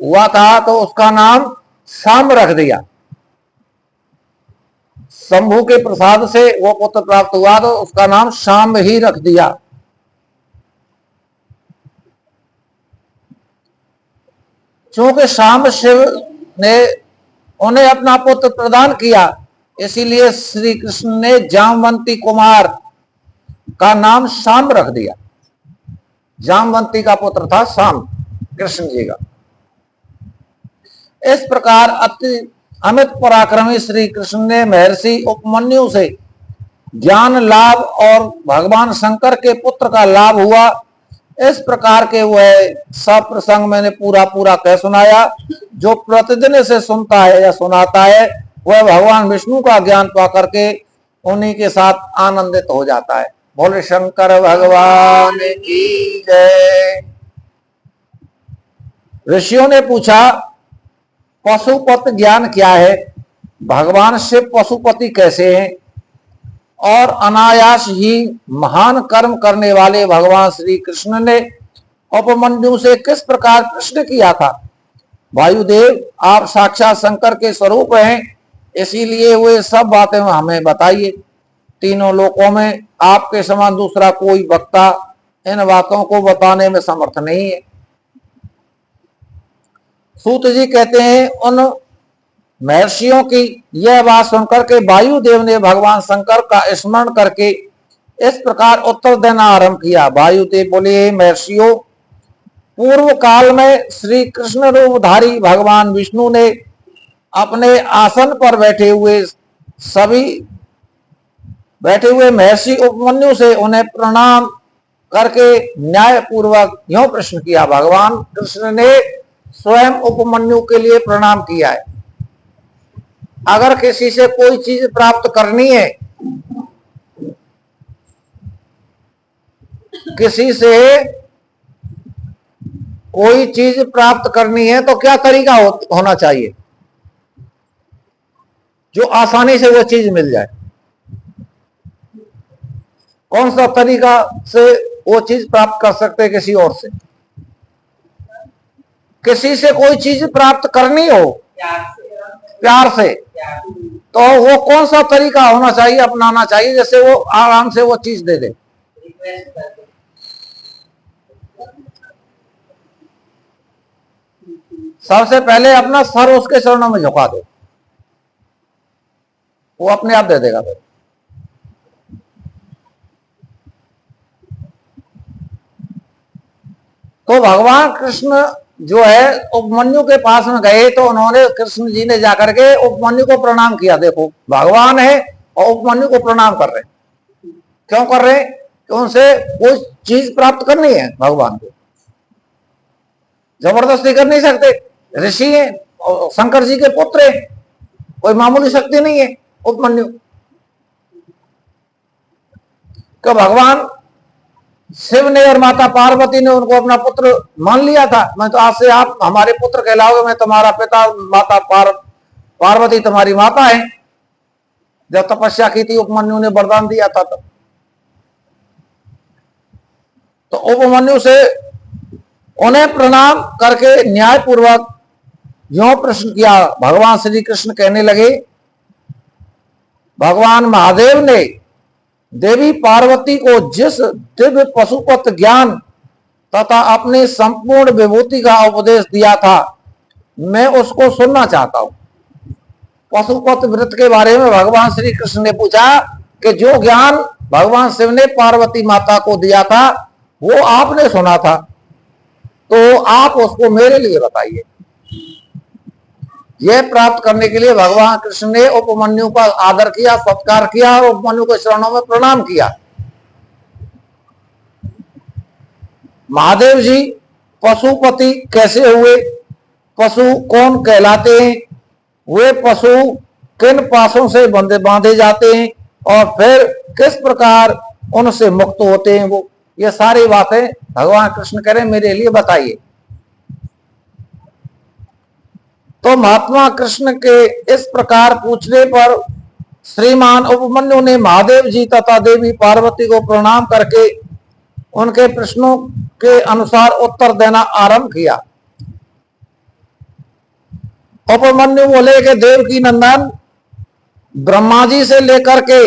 [SPEAKER 2] हुआ था, तो उसका नाम शाम रख दिया। शंभु के प्रसाद से वो पुत्र प्राप्त हुआ तो उसका नाम शाम ही रख दिया। चूंकि शाम शिव ने उन्हें अपना पुत्र प्रदान किया, इसीलिए श्री कृष्ण ने जामवंती कुमार का नाम शाम रख दिया। जामवंती का पुत्र था शाम, कृष्ण जी का। इस प्रकार अति अमित पराक्रमी श्री कृष्ण ने महर्षि उपमन्यु से ज्ञान लाभ और भगवान शंकर के पुत्र का लाभ हुआ। इस प्रकार के वह सब प्रसंग मैंने पूरा पूरा कह सुनाया। जो प्रतिदिन इसे सुनता है या सुनाता है वह भगवान विष्णु का ज्ञान पा करके उन्हीं के साथ आनंदित हो जाता है। बोले शंकर भगवान की जय। ऋषियों ने पूछा पशुपति ज्ञान क्या है, भगवान शिव पशुपति कैसे हैं, और अनायास ही महान कर्म करने वाले भगवान श्री कृष्ण ने उपमन्यु से किस प्रकार प्रश्न किया था। वायुदेव आप साक्षात शंकर के स्वरूप हैं, इसीलिए वे सब बातें हमें बताइए। तीनों लोकों में आपके समान दूसरा कोई वक्ता इन बातों को बताने में समर्थ नहीं है। सूत जी कहते हैं उन महर्षियों की यह बात सुनकर के वायुदेव ने भगवान शंकर का स्मरण करके इस प्रकार उत्तर देना आरंभ किया। वायुदेव बोले महर्षियों, पूर्व काल में श्री कृष्ण रूपधारी भगवान विष्णु ने अपने आसन पर बैठे हुए महर्षि उपमन्यु से उन्हें प्रणाम करके न्याय पूर्वक यूं प्रश्न किया। भगवान कृष्ण ने स्वयं उपमन्यु के लिए प्रणाम किया है। अगर किसी से कोई चीज प्राप्त करनी है, किसी से कोई चीज प्राप्त करनी है तो क्या तरीका होना चाहिए जो आसानी से वो चीज मिल जाए? कौन सा तरीका से वो चीज प्राप्त कर सकते हैं किसी और से? किसी से कोई चीज प्राप्त करनी हो प्यार से, तो वो कौन सा तरीका होना चाहिए, अपनाना चाहिए, जैसे वो आराम से वो चीज दे दे? सबसे पहले अपना सर उसके चरणों में झुका दो, वो अपने आप दे देगा। फिर तो भगवान कृष्ण जो है उपमन्यु के पास में गए तो उन्होंने, कृष्ण जी ने जाकर के उपमन्यु को प्रणाम किया। देखो भगवान है और उपमन्यु को प्रणाम कर रहे हैं। क्यों कर रहे हैं? कि उनसे कोई चीज प्राप्त करनी है। भगवान को जबरदस्ती कर नहीं सकते, ऋषि है और शंकर जी के पुत्र है, कोई मामूली शक्ति नहीं है उपमन्यु। तो भगवान शिव ने और माता पार्वती ने उनको अपना पुत्र मान लिया था। मैं तो आज से आप हमारे पुत्र कहलाओगे, मैं तुम्हारा पिता, माता पार्वती तुम्हारी माता है। जब तपस्या की थी उपमन्यु ने वरदान दिया था तब। तो उपमन्यु से उन्हें प्रणाम करके न्याय पूर्वक यूं प्रश्न किया। भगवान श्री कृष्ण कहने लगे, भगवान महादेव ने देवी पार्वती को जिस दिव्य पशुपत ज्ञान तथा अपनी संपूर्ण विभूति का उपदेश दिया था, मैं उसको सुनना चाहता हूं। पशुपत व्रत के बारे में भगवान श्री कृष्ण ने पूछा कि जो ज्ञान भगवान शिव ने पार्वती माता को दिया था वो आपने सुना था, तो आप उसको मेरे लिए बताइए। यह प्राप्त करने के लिए भगवान कृष्ण ने उपमन्यु का आदर किया, सत्कार किया और उपमन्यु के चरणों में प्रणाम किया। महादेव जी पशुपति कैसे हुए, पशु कौन कहलाते हैं, वे पशु किन पासों से बांधे जाते हैं और फिर किस प्रकार उनसे मुक्त होते हैं, वो ये सारी बातें भगवान कृष्ण कह रहे हैं मेरे लिए बताइए। तो महात्मा कृष्ण के इस प्रकार पूछने पर श्रीमान उपमन्यु ने महादेव जी तथा देवी पार्वती को प्रणाम करके उनके प्रश्नों के अनुसार उत्तर देना आरंभ किया। उपमन्यु बोले कि देव की नंदन, ब्रह्मा जी से लेकर के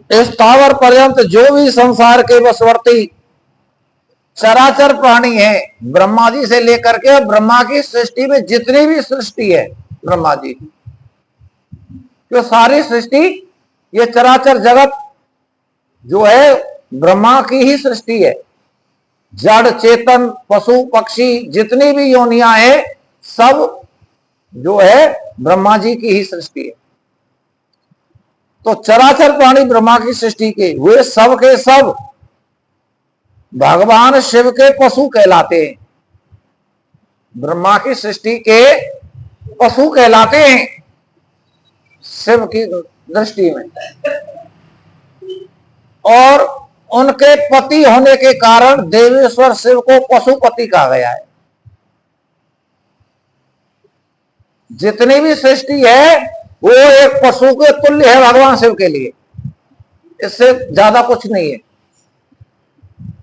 [SPEAKER 2] इस स्थावर पर्यंत जो भी संसार के वशवर्ती चराचर प्राणी है, ब्रह्मा जी से लेकर के ब्रह्मा की सृष्टि में जितनी भी सृष्टि है ब्रह्मा जी की, तो सारी सृष्टि, ये चराचर जगत जो है ब्रह्मा की ही सृष्टि है। जड़ चेतन पशु पक्षी जितनी भी योनियां हैं सब जो है ब्रह्मा जी की ही सृष्टि है। तो चराचर प्राणी ब्रह्मा की सृष्टि के वे सब के सब भगवान शिव के पशु कहलाते हैं, ब्रह्मा की सृष्टि के पशु कहलाते हैं शिव की दृष्टि में, और उनके पति होने के कारण देवेश्वर शिव को पशुपति कहा गया है। जितनी भी सृष्टि है वो एक पशु के तुल्य है भगवान शिव के लिए, इससे ज्यादा कुछ नहीं है।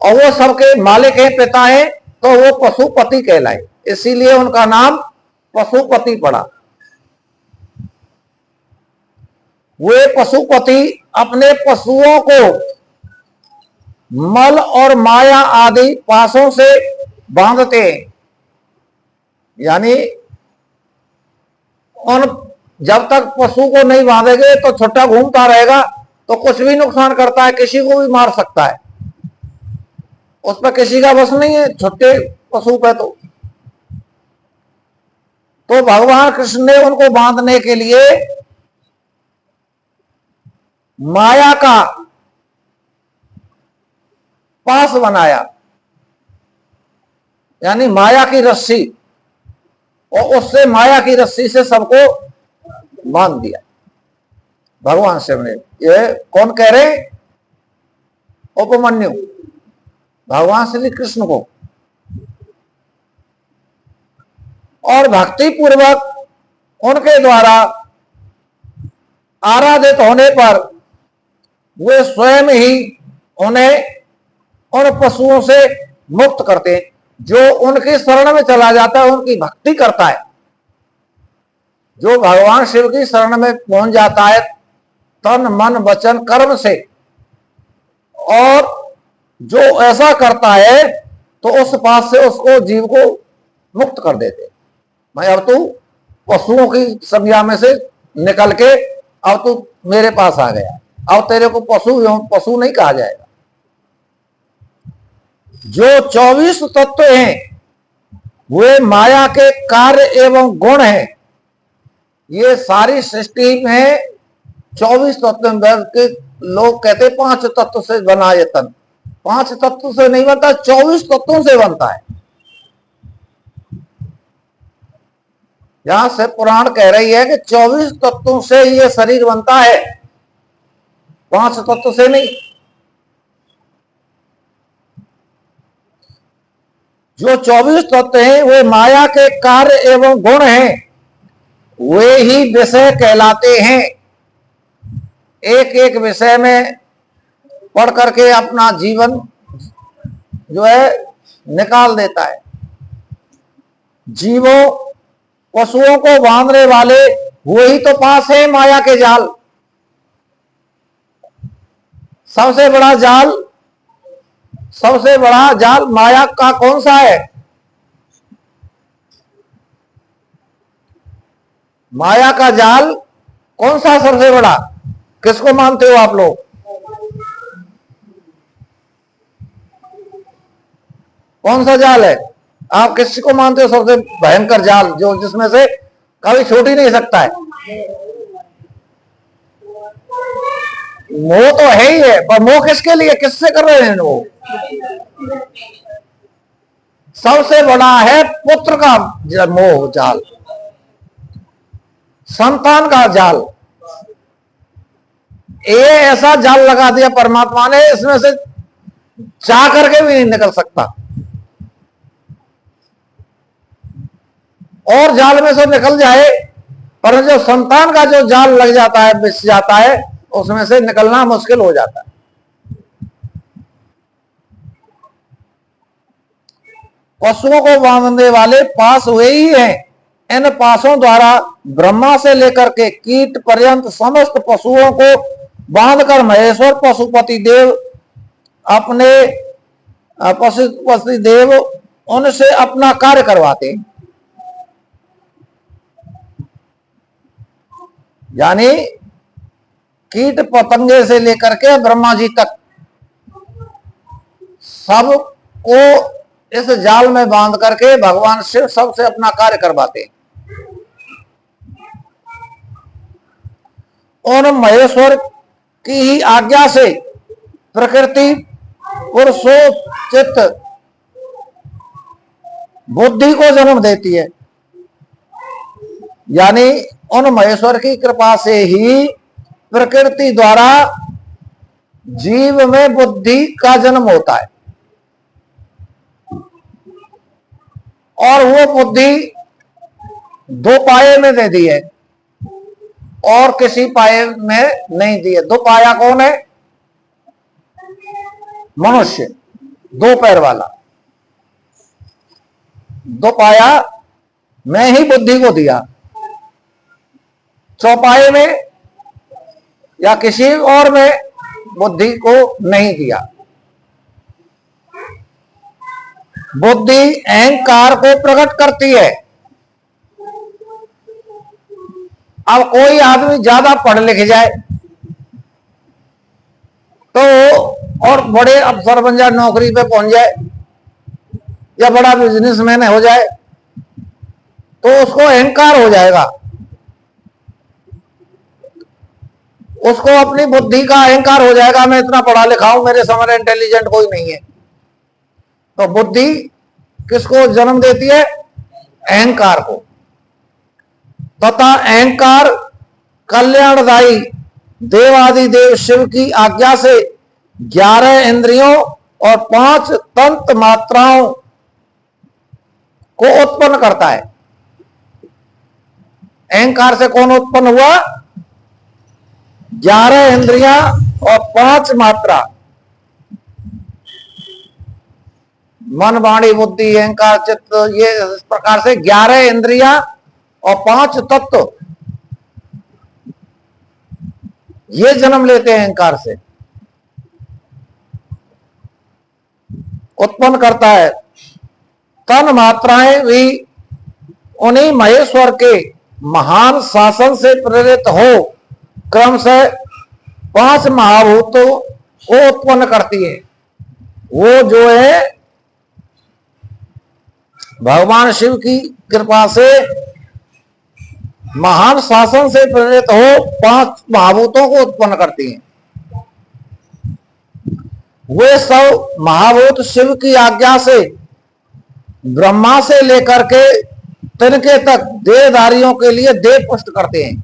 [SPEAKER 2] और वो सबके मालिक हैं, पिता हैं, तो वो पशुपति कहलाए, इसीलिए उनका नाम पशुपति पड़ा। वे पशुपति अपने पशुओं को मल और माया आदि पासों से बांधते हैं, यानी उन जब तक पशु को नहीं बांधेंगे तो छुट्टा घूमता रहेगा तो कुछ भी नुकसान करता है, किसी को भी मार सकता है, उस पर किसी का बस नहीं है छोटे पशु पे। तो भगवान कृष्ण ने उनको बांधने के लिए माया का पास बनाया, यानी माया की रस्सी, और उससे माया की रस्सी से सबको बांध दिया भगवान शिव ने। ये कौन कह रहे? उपमन्यु, भगवान श्री कृष्ण को। और भक्ति पूर्वक उनके द्वारा आराधित होने पर वे स्वयं ही उन्हें उन पशुओं से मुक्त करते हैं। जो उनकी शरण में चला जाता है, उनकी भक्ति करता है, जो भगवान शिव की शरण में पहुंच जाता है तन मन वचन कर्म से, और जो ऐसा करता है तो उस पास से उसको जीव को मुक्त कर देते। मैं अब तू पशुओं की संज्ञा में से निकल के अब तू मेरे पास आ गया, अब तेरे को पशु नहीं कहा जाएगा। जो 24 तत्व हैं वे माया के कार्य एवं गुण हैं। ये सारी सृष्टि में 24 तत्व के लोग कहते 5 तत्व से बना ये तन, 5 तत्व से नहीं बनता, 24 तत्वों से बनता है। यहां से पुराण कह रही है कि 24 तत्वों से ये शरीर बनता है, 5 तत्व से नहीं। जो 24 तत्व हैं वे माया के कार्य एवं गुण हैं, वे ही विषय कहलाते हैं। एक एक विषय में पढ़ करके अपना जीवन जो है निकाल देता है। जीवों पशुओं को बांधने वाले वही तो पास है माया के जाल। सबसे बड़ा जाल माया का कौन सा है? माया का जाल कौन सा सबसे बड़ा? किसको मानते हो आप लोग? कौन सा जाल है? आप किसको मानते हो सबसे भयंकर जाल, जो जिसमें से कभी छूट ही नहीं सकता है? मोह तो है ही है, पर मोह किसके लिए, किससे कर रहे हैं वो? सबसे बड़ा है पुत्र का मोह जाल, संतान का जाल। ये ऐसा जाल लगा दिया परमात्मा ने, इसमें से चाह करके भी नहीं निकल सकता। और जाल में से निकल जाए, पर जो संतान का जो जाल लग जाता है, बिछ जाता है, उसमें से निकलना मुश्किल हो जाता है। पशुओं को बांधने वाले पास हुए ही हैं, इन पासों द्वारा ब्रह्मा से लेकर के कीट पर्यंत समस्त पशुओं को बांधकर महेश्वर पशुपति देव अपने पशुपति देव उनसे अपना कार्य करवाते। यानी कीट पतंगे से लेकर के ब्रह्मा जी तक सब को इस जाल में बांध करके भगवान शिव सबसे अपना कार्य करवाते। और महेश्वर की ही आज्ञा से प्रकृति पुरुषोचित बुद्धि को जन्म देती है। यानी उन महेश्वर की कृपा से ही प्रकृति द्वारा जीव में बुद्धि का जन्म होता है और वो बुद्धि दो पाये में दे दी है और किसी पाये में नहीं दी है। दो पाया कौन है? मनुष्य, दो पैर वाला। दो पाया मैं ही बुद्धि को दिया, चौपाए में या किसी और में बुद्धि को नहीं दिया। बुद्धि अहंकार को प्रकट करती है। अब कोई आदमी ज्यादा पढ़ लिख जाए तो और बड़े अफसर बन जाए, नौकरी पे पहुंच जाए या बड़ा बिजनेसमैन हो जाए तो उसको अहंकार हो जाएगा, उसको अपनी बुद्धि का अहंकार हो जाएगा। मैं इतना पढ़ा लिखा हूं, मेरे समझ इंटेलिजेंट कोई नहीं है। तो बुद्धि किसको जन्म देती है? अहंकार को। तथा अहंकार कल्याणदायी देवादि देव शिव की आज्ञा से 11 इंद्रियों और 5 तंत्र मात्राओं को उत्पन्न करता है। अहंकार से कौन उत्पन्न हुआ? 11 इंद्रियां और 5 मात्रा, मन वाणी बुद्धि अहंकार चित्त, ये इस प्रकार से 11 इंद्रियां और 5 तत्व ये जन्म लेते हैं अहंकार से, उत्पन्न करता है। तन मात्राएं भी उन्हीं महेश्वर के महान शासन से प्रेरित हो क्रमशः 5 महाभूतों को उत्पन्न करती है। वो जो है भगवान शिव की कृपा से महान शासन से प्रेरित हो 5 महाभूतों को उत्पन्न करती हैं। वे सब महाभूत शिव की आज्ञा से ब्रह्मा से लेकर के तिनके तक देहधारियों के लिए देह पुष्ट करते हैं।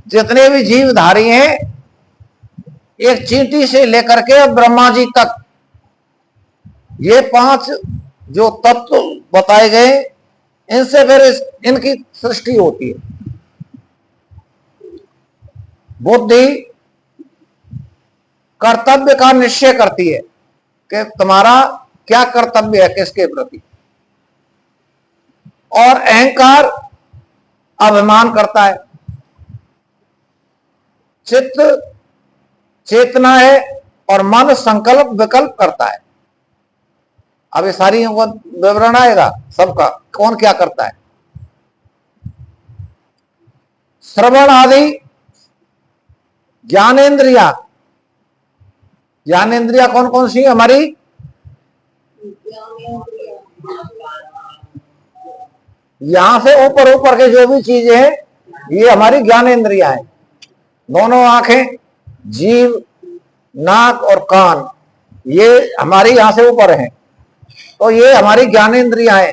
[SPEAKER 2] जितने भी जीवधारी हैं, एक चींटी से लेकर के ब्रह्मा जी तक, ये 5 जो तत्व बताए गए, इनसे फिर इनकी सृष्टि होती है। बुद्धि कर्तव्य का निश्चय करती है कि तुम्हारा क्या कर्तव्य है किसके प्रति, और अहंकार अभिमान करता है। चित्त चेतना है और मन संकल्प विकल्प करता है। अब ये सारी विवरण आएगा सबका, कौन क्या करता है। श्रवण आदि ज्ञानेन्द्रिया, ज्ञानेन्द्रिया कौन कौन सी हमारी? यहां से ऊपर ऊपर के जो भी चीजें हैं ये हमारी ज्ञानेन्द्रिया है। दोनों आंखें, जीव, नाक और कान, ये हमारी यहां से ऊपर हैं, तो ये हमारी ज्ञानेन्द्रिया है।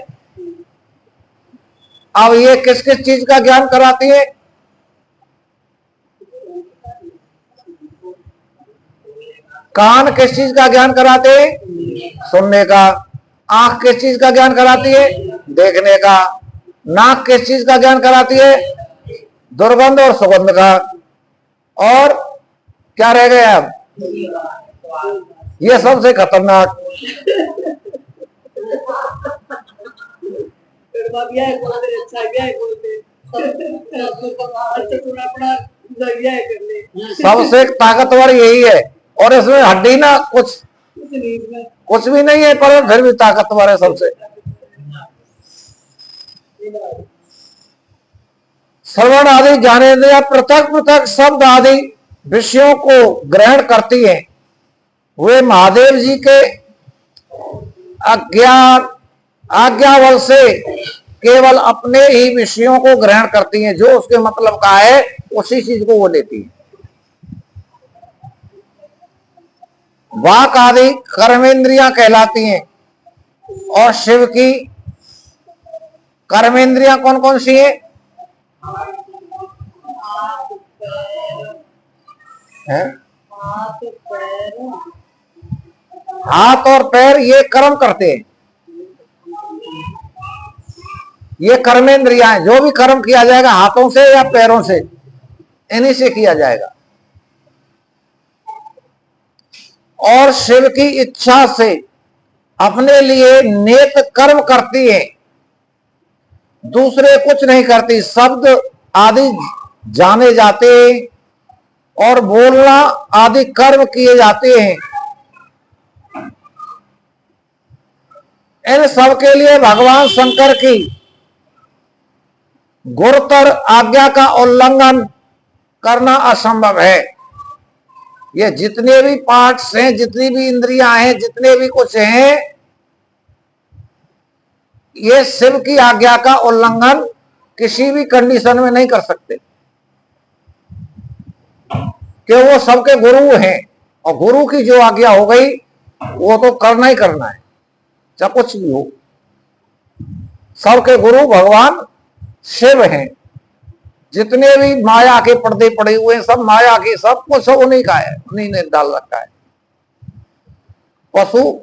[SPEAKER 2] अब ये किस किस चीज का ज्ञान कराती है? कान किस चीज का ज्ञान कराते हैं? सुनने का। आंख किस चीज का ज्ञान कराती है? देखने का। नाक किस चीज का ज्ञान कराती है? दुर्गंध और सुगंध का। और क्या रह गया अब? ये सबसे खतरनाक, सबसे ताकतवर यही है, और इसमें हड्डी ना कुछ कुछ भी नहीं है, पर फिर भी ताकतवर है सबसे। श्रवण आदि ज्ञानेंद्रिया पृथक पृथक शब्द आदि विषयों को ग्रहण करती हैं। वे महादेव जी के आज्ञा बल से केवल अपने ही विषयों को ग्रहण करती हैं, जो उसके मतलब का है उसी चीज को वो लेती है। वाक आदि कर्मेंद्रियां कहलाती हैं, और शिव की कर्मेंद्रियां कौन कौन सी है? हाथ और पैर ये कर्म करते हैं, ये कर्मेंद्रियां हैं। जो भी कर्म किया जाएगा हाथों से या पैरों से, इन्हीं से किया जाएगा। और शिव की इच्छा से अपने लिए नेक कर्म करती है, दूसरे कुछ नहीं करती। शब्द आदि जाने जाते और बोलना आदि कर्म किए जाते हैं। इन सब के लिए भगवान शंकर की गुरुतर आज्ञा का उल्लंघन करना असंभव है। ये जितने भी पार्ट्स हैं, जितनी भी इंद्रियां हैं, जितने भी कुछ हैं, ये शिव की आज्ञा का उल्लंघन किसी भी कंडीशन में नहीं कर सकते, कि वो सबके गुरु हैं, और गुरु की जो आज्ञा हो गई वो तो करना ही करना है, चाहे कुछ भी हो। सबके गुरु भगवान शिव हैं। जितने भी माया के पर्दे पड़े हुए हैं, सब माया के, सब कुछ उन्हीं का है, उन्हीं ने डाल रखा है। पशु,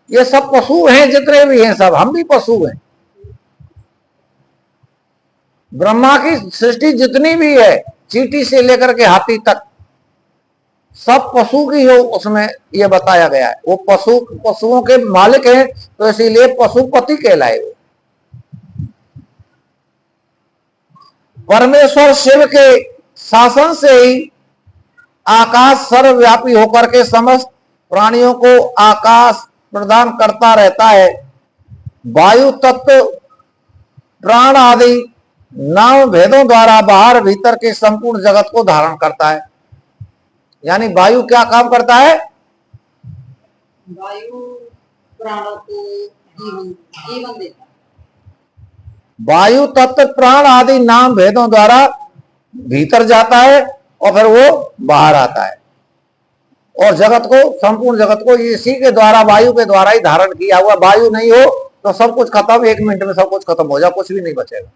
[SPEAKER 2] ये सब पशु हैं, जितने भी हैं सब, हम भी पशु हैं। ब्रह्मा की सृष्टि जितनी भी है, चींटी से लेकर के हाथी तक, सब पशु की हो, उसमें यह बताया गया है। वो पशुओं के मालिक हैं, तो इसीलिए पशुपति कहलाए वो। परमेश्वर शिव के शासन से ही आकाश सर्वव्यापी होकर के समस्त प्राणियों को आकाश प्रदान करता रहता है। वायु तत्व प्राण आदि नाम भेदों द्वारा बाहर भीतर के संपूर्ण जगत को धारण करता है। यानी वायु क्या काम करता है?
[SPEAKER 1] वायु प्राणों को जीवन देता है।
[SPEAKER 2] वायु तत्व प्राण आदि नाम भेदों द्वारा भीतर जाता है और फिर वो बाहर आता है, और जगत को, संपूर्ण जगत को इसी के द्वारा, वायु के द्वारा ही धारण किया हुआ। वायु नहीं हो तो सब कुछ खत्म, 1 मिनट में सब कुछ खत्म हो जाए, कुछ भी नहीं बचेगा।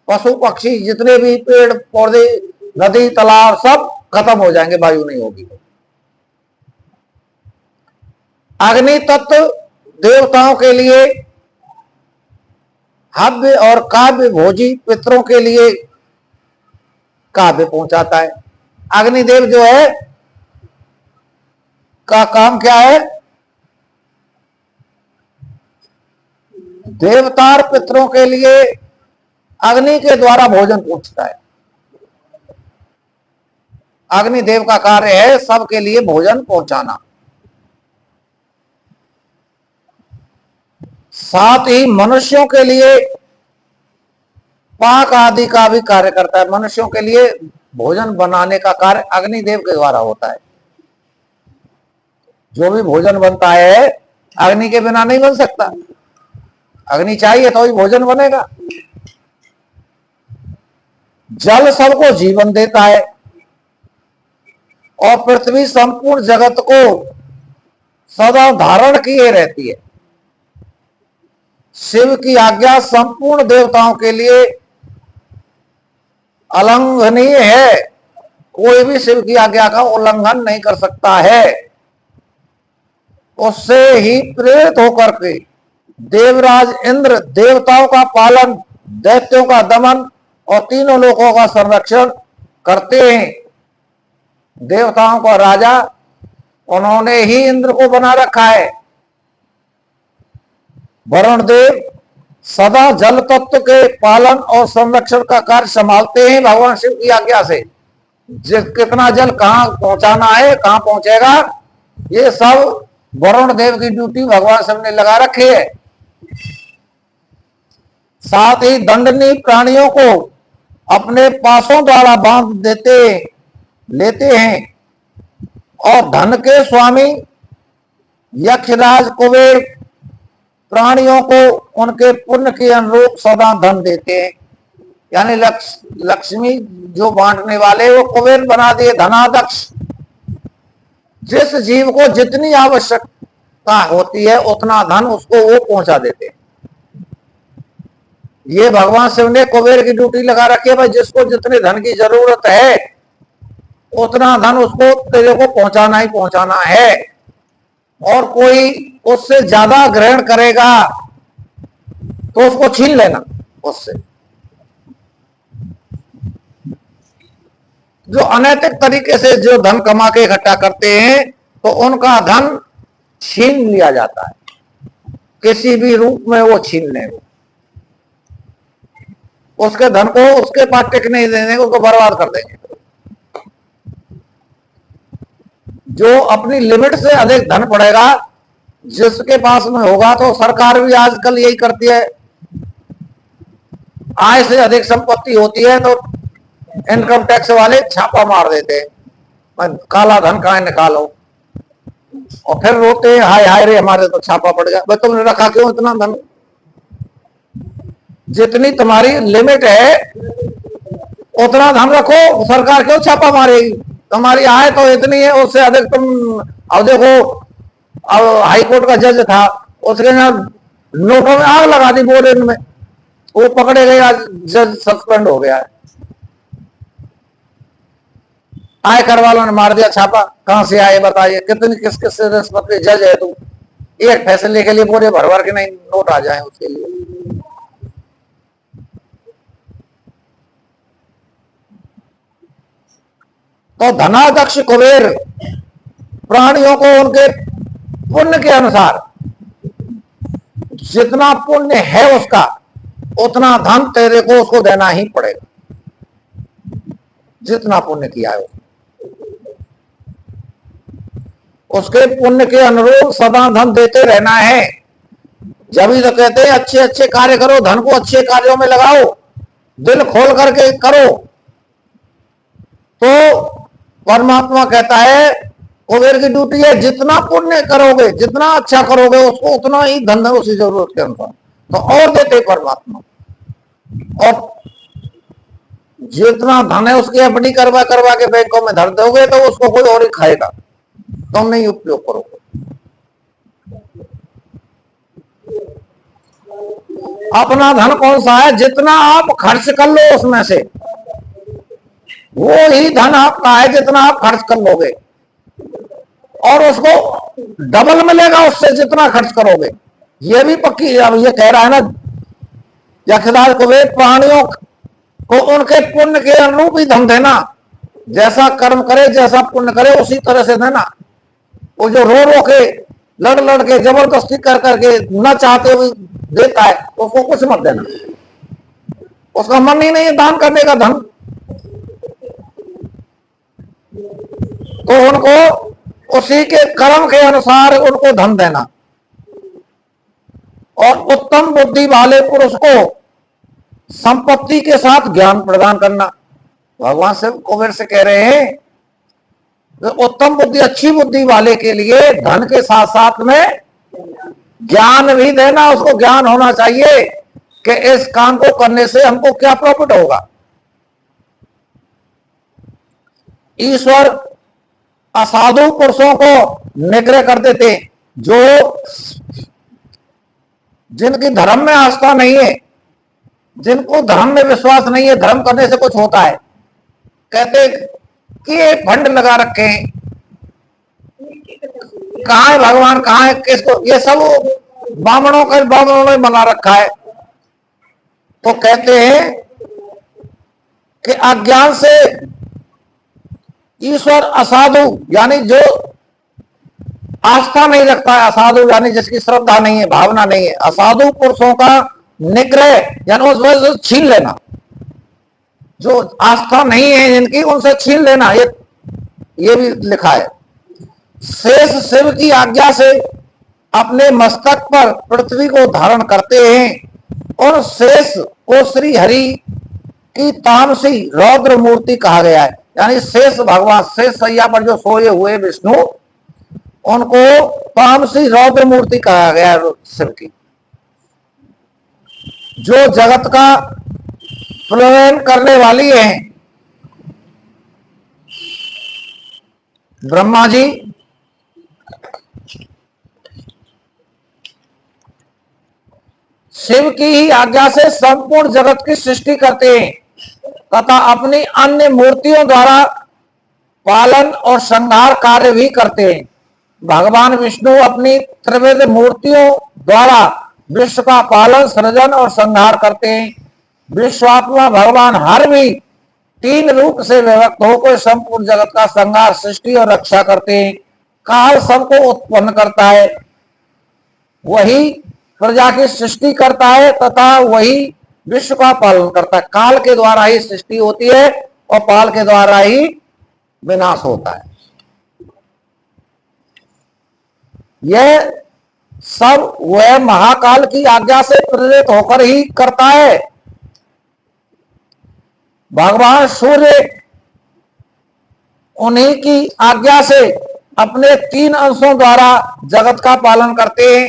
[SPEAKER 2] पशु पक्षी जितने भी पेड़ पौधे, नदी तालाब, सब खत्म हो जाएंगे, वायु नहीं होगी। अग्नि तत्व देवताओं के लिए हव्य और काव्य भोजी पितरों के लिए काव्य पहुंचाता है। अग्निदेव जो है का काम क्या है? देवतार पितरों के लिए अग्नि के द्वारा भोजन पहुंचता है। अग्निदेव का कार्य है सबके लिए भोजन पहुंचाना। साथ ही मनुष्यों के लिए पाक आदि का भी कार्य करता है। मनुष्यों के लिए भोजन बनाने का कार्य अग्निदेव के द्वारा होता है। जो भी भोजन बनता है अग्नि के बिना नहीं बन सकता। अग्नि चाहिए तो ही भोजन बनेगा। जल सबको जीवन देता है, और पृथ्वी संपूर्ण जगत को सदा धारण किए रहती है। शिव की आज्ञा संपूर्ण देवताओं के लिए अलंघनीय है। कोई भी शिव की आज्ञा का उल्लंघन नहीं कर सकता है। उससे ही प्रेरित होकर के देवराज इंद्र देवताओं का पालन, दैत्यों का दमन और तीनों लोकों का संरक्षण करते हैं। देवताओं का राजा उन्होंने ही इंद्र को बना रखा है। वरुण देव सदा जल तत्व के पालन और संरक्षण का कार्य संभालते हैं भगवान शिव की आज्ञा से। कितना जल कहाँ पहुंचाना है, कहाँ पहुंचेगा, ये सब वरुण देव की ड्यूटी भगवान शिव ने लगा रखी है। साथ ही दंडनीय प्राणियों को अपने पासों द्वारा बांध लेते हैं और धन के स्वामी यक्षराज कुबेर प्राणियों को उनके पुण्य के अनुरूप सदा धन देते हैं। यानी लक्ष्मी जो बांटने वाले वो कुबेर बना दिए, धनाध्यक्ष। जिस जीव को जितनी आवश्यकता होती है उतना धन उसको वो पहुंचा देते हैं। ये भगवान शिव ने कुबेर की ड्यूटी लगा रखी है, भाई जिसको जितने धन की जरूरत है उतना धन उसको तेरे को पहुंचाना ही पहुंचाना है। और कोई उससे ज्यादा ग्रहण करेगा तो उसको छीन लेना उससे। जो अनैतिक तरीके से जो धन कमा के इकट्ठा करते हैं तो उनका धन छीन लिया जाता है, किसी भी रूप में वो छीन लेंगे। उसके धन को उसके पास टिक नहीं देंगे, उसको बर्बाद कर देंगे। जो अपनी लिमिट से अधिक धन पड़ेगा जिसके पास में होगा, तो सरकार भी आजकल यही करती है, आय से अधिक संपत्ति होती है तो इनकम टैक्स वाले छापा मार देते हैं, काला धन कहाँ निकालो, और फिर रोते हैं हाय हाय रे हमारे तो छापा पड़ गया। भाई तुमने रखा क्यों इतना धन? जितनी तुम्हारी लिमिट है उतना धन रखो, सरकार क्यों छापा मारेगी? तुम्हारी आय तो इतनी है, उससे अधिक तुम, अब देखो अब हाई कोर्ट का जज था, उसके ना नोटों में आग लगा दी बोर्ड में, वो पकड़े गए, आज जज सस्पेंड हो गया है। आयकर वालों ने मार दिया छापा, कहां से आए बताइए, कितनी किस किस रिश्वत के जज है तू, एक फैसले के लिए पूरे भर भर के नहीं नोट आ जाए उसके लिए। तो धनाध्यक्ष कुबेर प्राणियों को उनके पुण्य के अनुसार, जितना पुण्य है उसका उतना धन तेरे को उसको देना ही पड़ेगा, जितना पुण्य किया है उसके पुण्य के अनुरूप सदा धन देते रहना है। जब ही तो कहते हैं अच्छे अच्छे कार्य करो, धन को अच्छे कार्यों में लगाओ, दिल खोल करके करो। तो परमात्मा कहता है कुबेर की ड्यूटी है, जितना पुण्य करोगे, जितना अच्छा करोगे, उसको उतना ही धन उसी जरूरत के अनुसार तो और देते परमात्मा। और जितना धन है उसकी एफडी करवा करवा के बैंकों में धर दोगे तो उसको कोई और ही खाएगा, तुम नहीं उपयोग करोगे। अपना धन कौन सा है? जितना आप खर्च कर लो उसमें से वो ही धन आपका है, जितना आप खर्च कर लोगे, और उसको डबल मिलेगा उससे जितना खर्च करोगे। ये भी पक्की, अब ये कह रहा है ना यक्षराज कुबेर प्राणियों को उनके पुण्य के अनुरूप ही धन देना, जैसा कर्म करे जैसा पुण्य करे उसी तरह से देना। वो जो रो रो के लड़ लड़ के जबरदस्ती कर करके न चाहते हुए देता है उसको कुछ मत देना, उसका मन ही नहीं है दान करने का धन। तो उनको उसी के कर्म के अनुसार उनको धन देना। और उत्तम बुद्धि वाले पुरुष को संपत्ति के साथ ज्ञान प्रदान करना। भगवान शिव कुबेर से कह रहे हैं तो उत्तम बुद्धि, अच्छी बुद्धि वाले के लिए धन के साथ साथ में ज्ञान भी देना। उसको ज्ञान होना चाहिए कि इस काम को करने से हमको क्या प्रॉफिट होगा। ईश्वर असाधु पुरुषों को निग्रह कर देते, जो जिनकी धर्म में आस्था नहीं है, जिनको धर्म में विश्वास नहीं है, धर्म करने से कुछ होता है। कहते कि ये फंड लगा रखे हैं, कहाँ है भगवान, कहाँ है किसको, ये सब बामणों ने बना रखा है। तो कहते हैं कि अज्ञान से ईश्वर असाधु यानी जो आस्था नहीं रखता है, असाधु यानी जिसकी श्रद्धा नहीं है, भावना नहीं है, असाधु पुरुषों का निग्रह यानी उस वजह से छीन लेना, जो आस्था नहीं है जिनकी उनसे छीन लेना, ये भी लिखा है। शेष शिव की आज्ञा से अपने मस्तक पर पृथ्वी को धारण करते हैं और शेष को श्री हरि की तामसी रौद्र मूर्ति कहा गया है। यानी शेष भगवान शेष सैया पर जो सोए हुए विष्णु, उनको तामसी रौद्र मूर्ति कहा गया है शिव की। जो जगत का प्रलयन करने वाली है ब्रह्मा जी, शिव की ही आज्ञा से संपूर्ण जगत की सृष्टि करते हैं तथा अपनी अन्य मूर्तियों द्वारा पालन और संहार कार्य भी करते हैं। भगवान विष्णु अपनी त्रिविध मूर्तियों द्वारा विश्व का पालन, सृजन और संहार करते हैं। विश्वात्मा भगवान हर भी तीन रूप से विभक्त होकर संपूर्ण जगत का संहार, सृष्टि और रक्षा करते हैं। काल सबको उत्पन्न करता है, वही प्रजा की सृष्टि करता है तथा वही विश्व का पालन करता है। काल के द्वारा ही सृष्टि होती है और काल के द्वारा ही विनाश होता है। यह सब वह महाकाल की आज्ञा से प्रेरित होकर ही करता है। भगवान सूर्य उन्हीं की आज्ञा से अपने तीन अंशों द्वारा जगत का पालन करते हैं।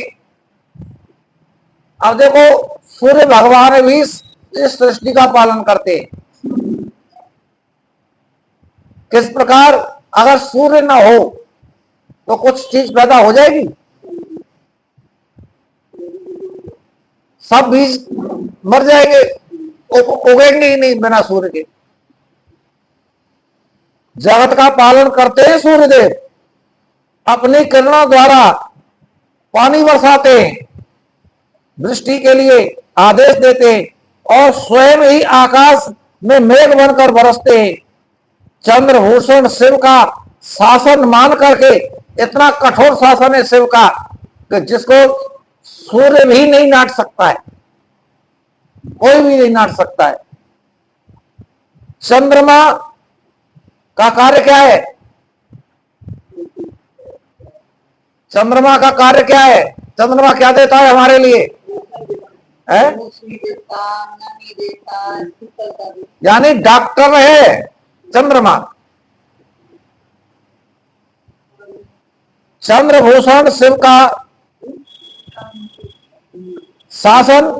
[SPEAKER 2] अब देखो, सूर्य भगवान भी इस सृष्टि का पालन करते हैं। किस प्रकार? अगर सूर्य न हो तो कुछ चीज पैदा हो जाएगी? सब बीज मर जाएंगे, उगेंगे ही नहीं बिना सूर्य के। जगत का पालन करते हैं सूर्यदेव, अपनी किरणों द्वारा पानी बरसाते हैं, वृष्टि के लिए आदेश देते हैं और स्वयं ही आकाश में मेघ बनकर बरसते हैं। चंद्रभूषण शिव का शासन मान करके, इतना कठोर शासन है शिव का कि जिसको सूर्य भी नहीं नाट सकता है, कोई भी नहीं नाट सकता है। चंद्रमा का कार्य क्या है? चंद्रमा का कार्य क्या है? चंद्रमा क्या देता है हमारे लिए? है? यानी डॉक्टर है चंद्रमा। चंद्रभूषण शिव का शासन,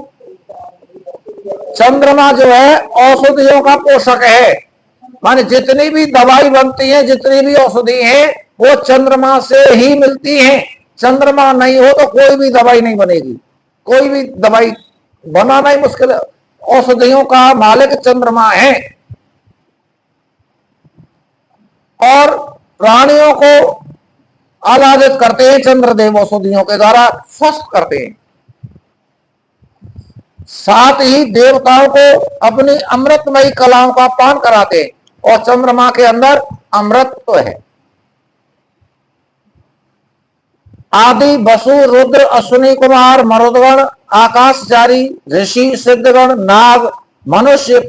[SPEAKER 2] चंद्रमा जो है औषधियों का पोषक है। माने जितनी भी दवाई बनती है, जितनी भी औषधि है, वो चंद्रमा से ही मिलती है। चंद्रमा नहीं हो तो कोई भी दवाई नहीं बनेगी, कोई भी दवाई बनाना ही मुश्किल है। औषधियों का मालिक चंद्रमा है और प्राणियों को आह्लादित करते हैं चंद्रदेव, औषधियों के द्वारा स्वस्थ करते हैं। साथ ही देवताओं को अपनी अमृतमयी कलाओं का पान कराते हैं और चंद्रमा के अंदर अमृत तो है। आदि वसु रुद्र अश्विनी कुमार मरुदगण आकाशचारी ऋषि सिद्धगण नाग मनुष्य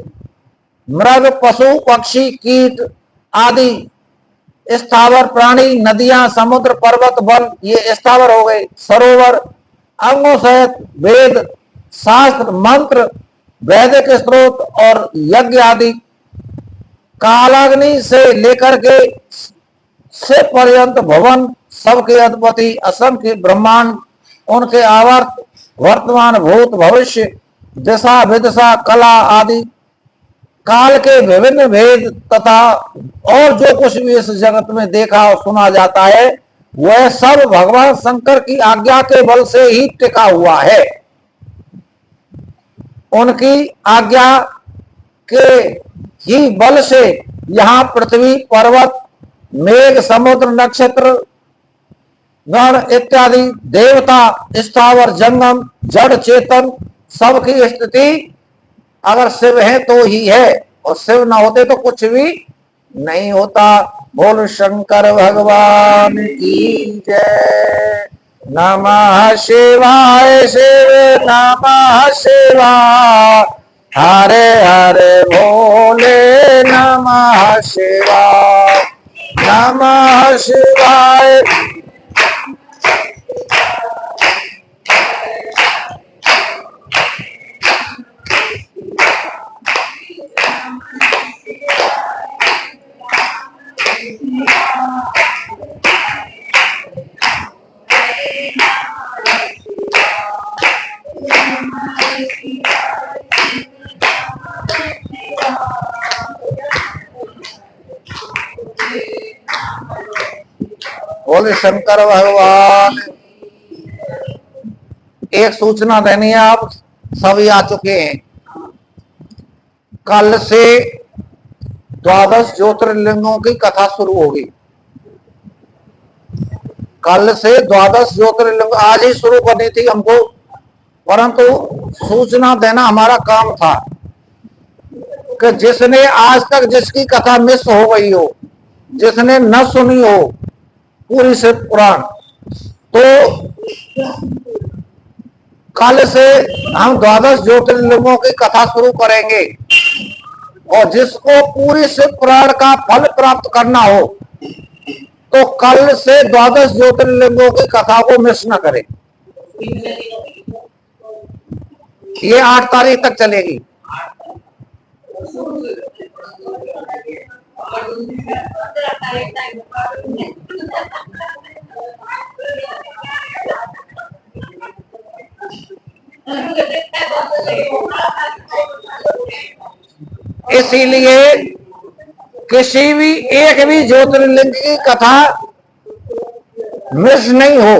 [SPEAKER 2] मृग पशु पक्षी कीट आदि स्थावर प्राणी नदियां समुद्र पर्वत वन, ये स्थावर हो गए। सरोवर अंगों सहित वेद शास्त्र मंत्र वैदिक स्त्रोत और यज्ञ आदि कालाग्नि से लेकर के से पर्यंत भवन सबके अधिपति असंख्य ब्रह्मांड, उनके आवर्त वर्तमान भूत भविष्य दिशा विदिशा कला आदि काल के विभिन्न भेद तथा और जो कुछ भी इस जगत में देखा और सुना जाता है वह सब भगवान शंकर की आज्ञा के बल से ही टिका हुआ है। उनकी आज्ञा के ही बल से यहाँ पृथ्वी पर्वत मेघ समुद्र नक्षत्र गण इत्यादि देवता स्थावर जंगम जड़ चेतन सबकी स्थिति अगर शिव है तो ही है, और शिव ना होते तो कुछ भी नहीं होता। बोल शंकर भगवान की जय। नमः शिवाय शिव नमः शिवाय हरे हरे भोले नमः शिवाय नमः शिवाय। बोले शंकर भगवान। एक सूचना देनी है, आप सभी आ चुके हैं। कल से 12 ज्योतिर्लिंगों की कथा शुरू होगी। कल से 12 ज्योतिर्लिंग आज ही शुरू करनी थी हमको, परंतु सूचना देना हमारा काम था कि जिसने आज तक जिसकी कथा मिस हो गई हो, जिसने न सुनी हो पूरी शिव पुराण, तो कल से हम 12 ज्योतिर्लिंगों की कथा शुरू करेंगे। और जिसको पूरी शिव पुराण का फल प्राप्त करना हो तो कल से 12 ज्योतिर्लिंगों की कथा को मिस न करें। ये 8 तारीख तक चलेगी। इसीलिए किसी भी एक भी ज्योतिर्लिंग की कथा मिस नहीं हो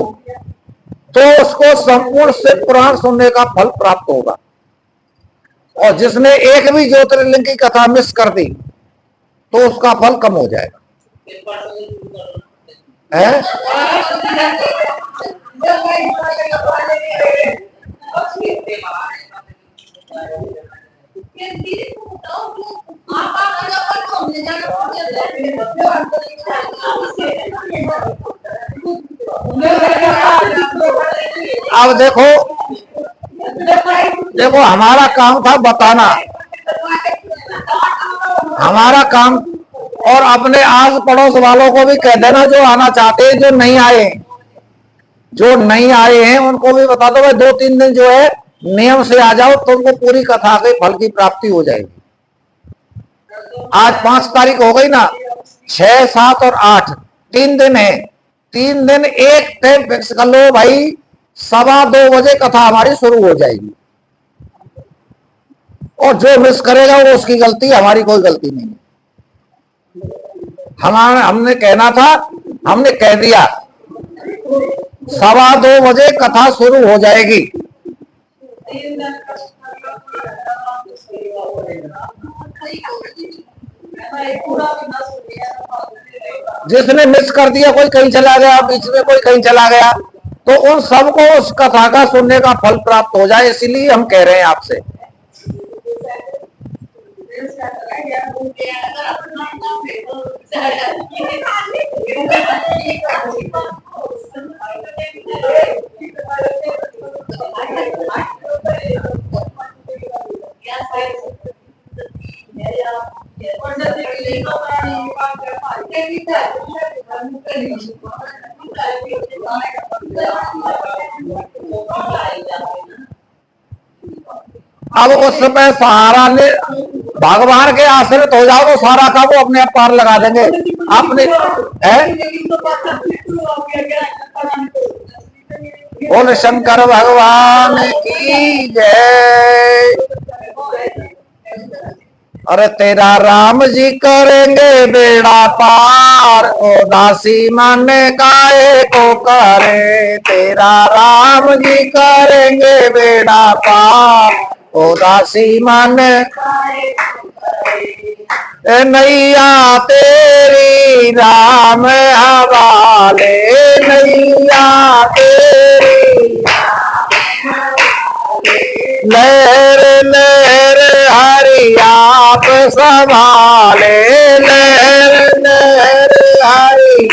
[SPEAKER 2] तो उसको संपूर्ण शिव पुराण सुनने का फल प्राप्त होगा। और जिसने एक भी ज्योतिर्लिंग की कथा मिस कर दी तो उसका फल कम हो जाएगा। है? अब देखो हमारा काम था बताना, हमारा काम, और अपने आस पड़ोस वालों को भी कह देना जो आना चाहते हैं, जो नहीं आए हैं उनको भी बता दो भाई 2-3 दिन जो है नियम से आ जाओ, तुमको पूरी कथा के फल की प्राप्ति हो जाएगी। आज 5 तारीख हो गई ना, 6, 7 और 8 3 दिन है। 3 दिन एक टाइम फिक्स कर लो भाई, 2:15 बजे कथा हमारी शुरू हो जाएगी। और जो मिस करेगा वो उसकी गलती, हमारी कोई गलती नहीं। हमने कहना था, हमने कह दिया 2:15 बजे कथा शुरू हो जाएगी। जिसने मिस कर दिया, कोई कहीं चला गया, बीच में कोई कहीं चला गया, तो उन सबको उस कथा का सुनने का फल प्राप्त हो जाए, इसीलिए हम कह रहे हैं आपसे। अब उस समय सहारा ले भगवान के आश्रित हो जाओ तो सारा काम वो अपने आप पार लगा देंगे। आपने बोले शंकर भगवान की जय। अरे तेरा राम जी करेंगे बेड़ा पार, ओ दासी मन काहे को करे। तेरा राम जी करेंगे बेड़ा पार, ओ दासी मन नैया तेरी राम हवाले। नैया तेरी लहर लहर हरि आप संभाले। लहर लहर हरि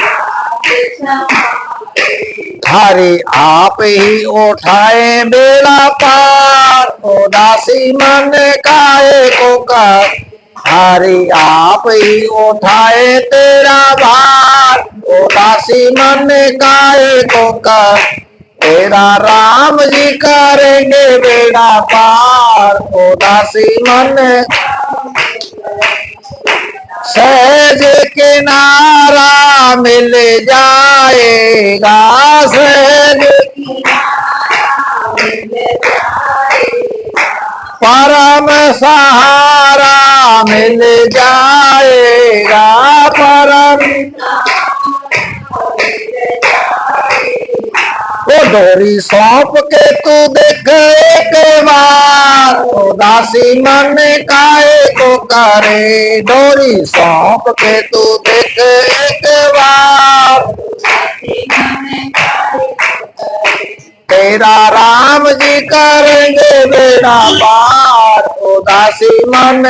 [SPEAKER 2] हरि आप ही उठाए बेड़ा पार, उदासी मन काहे को कर। हरि आप ही उठाए तेरा भार, उदासी मन काहे को कर। तेरा राम जी करेंगे बेड़ा पार, उदासी मन सहज किनारा मिल जाएगा, सहज परम सहारा मिल जाएगा, परम वो डोरी सौंप के तू देख एक बार, उदासी मन काहे को करे। डोरी सौंप के तू देख एक बार, तेरा राम जी करेंगे बेड़ा पार, उदासी मन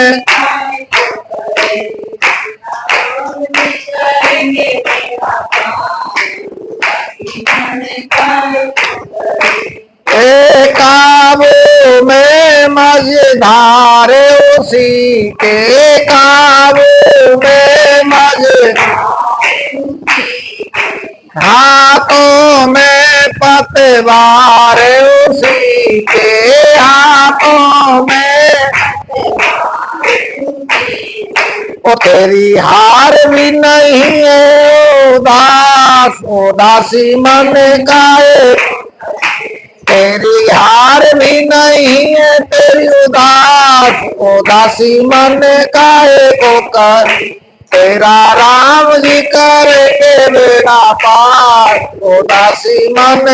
[SPEAKER 2] काबू में मझधार उसी के काबू में हाथों में पतवार उसी के हाथों में। ओ तेरी हार भी नहीं है उदास, उदासी मन काहे। तेरी हार भी नहीं है तेरी उदास, उदासी मन काहे को कर। तेरा राम जी करेंगे बेड़ा पार, उदासी मन।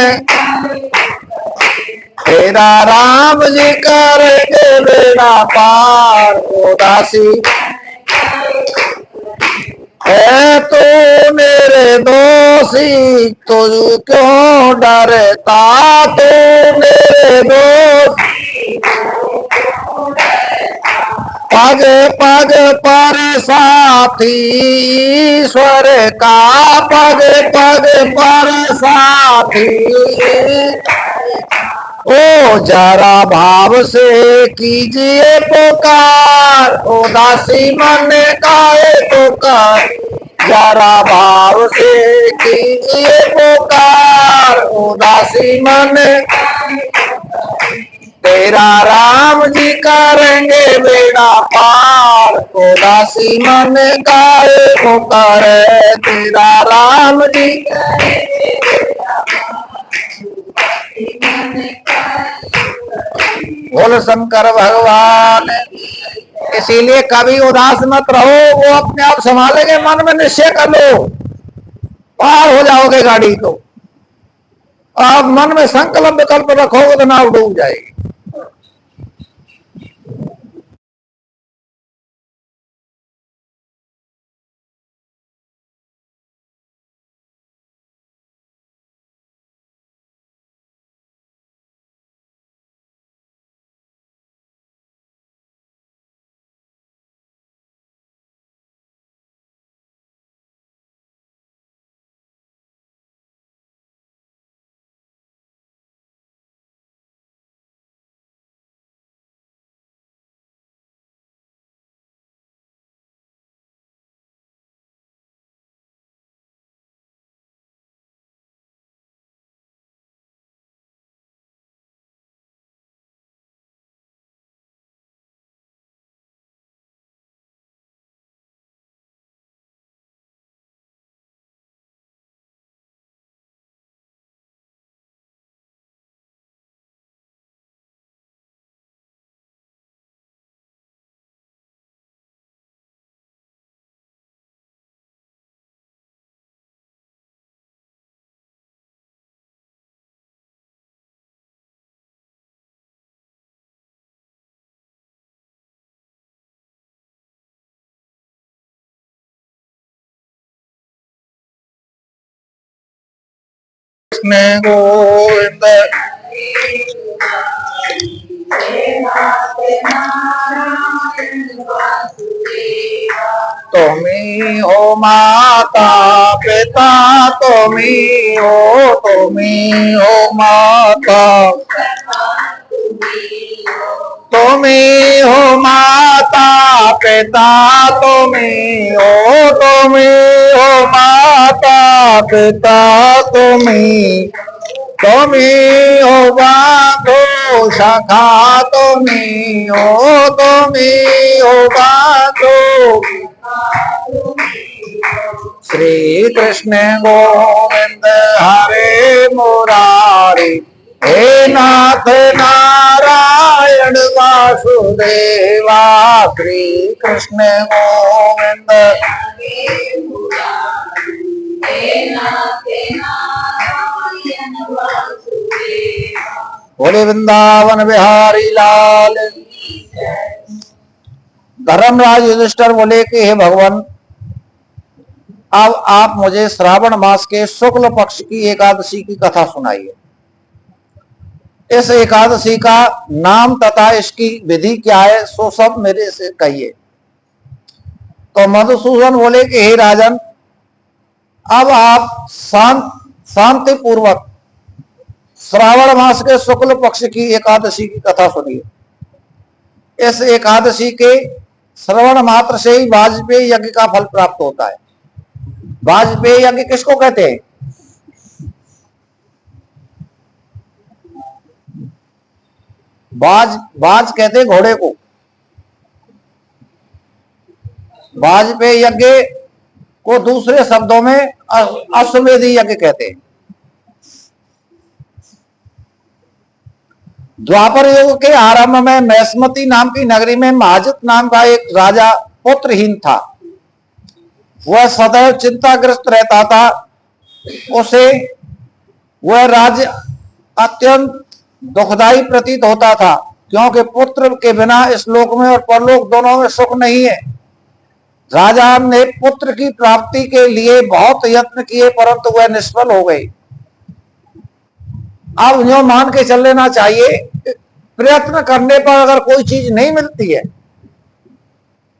[SPEAKER 2] तेरा राम जी करेंगे बेड़ा पार, उदासी है तो मेरे दोषी, तुझ क्यों डरता। तो मेरे दोषी पग पग पर साथी, ईश्वर का पग पग पर साथी। ओ जरा भाव से कीजिए पुकार, उदासी मन काहे को कर। जरा भाव से कीजिए पुकार, उदासी मन। तेरा राम जी करेंगे बेड़ा पार, उदासी मन काहे को कर। तेरा राम जी बोल शंकर भगवान। इसीलिए कभी उदास मत रहो, वो अपने आप संभालेंगे। मन में निश्चय कर लो, पार हो जाओगे गाड़ी को। आप मन में संकल्प विकल्प रखोगे तो नाव डूब जाएगी। कृष्ण गोविंद तुम्ही हो माता पिता, तुम्ही हो माता, तुम्ही हो माता पिता, तुम्ही हो माता पिता, तुम्ही हो बांधो शाखा, तुम्ही हो बांधो। श्री कृष्ण गोविंद हरे मुरारी, हे नाथ नारायण वासुदेवा। श्री कृष्ण गोविंद बोले वृंदावन बिहारी लाल। धर्मराज युधिष्ठिर बोले कि हे भगवान, अब आप मुझे श्रावण मास के शुक्ल पक्ष की एकादशी की कथा सुनाइए। इस एकादशी का नाम तथा इसकी विधि क्या है, सो सब मेरे से कहिए। तो मधुसूदन बोले कि हे राजन, अब आप शांति पूर्वक श्रावण मास के शुक्ल पक्ष की एकादशी की कथा सुनिए। इस एकादशी के श्रवण मात्र से ही वाजपेयी यज्ञ का फल प्राप्त होता है। वाजपेयी यज्ञ किसको कहते हैं? बाज कहते हैं घोड़े को। वाजपेयी यज्ञ को दूसरे शब्दों में अश्वमेधी यज्ञ कहते हैं। द्वापर युग के आरंभ में मैस्मती नाम की नगरी में महाजित नाम का एक राजा पुत्रहीन था। वह सदैव चिंताग्रस्त रहता था। उसे वह राज्य अत्यंत दुखदायी प्रतीत होता था, क्योंकि पुत्र के बिना इस लोक में और परलोक दोनों में सुख नहीं है। राजा ने पुत्र की प्राप्ति के लिए बहुत यत्न किए, परंतु वह निष्फल हो गई। अब यूं मान के चल लेना चाहिए, प्रयत्न करने पर अगर कोई चीज नहीं मिलती है,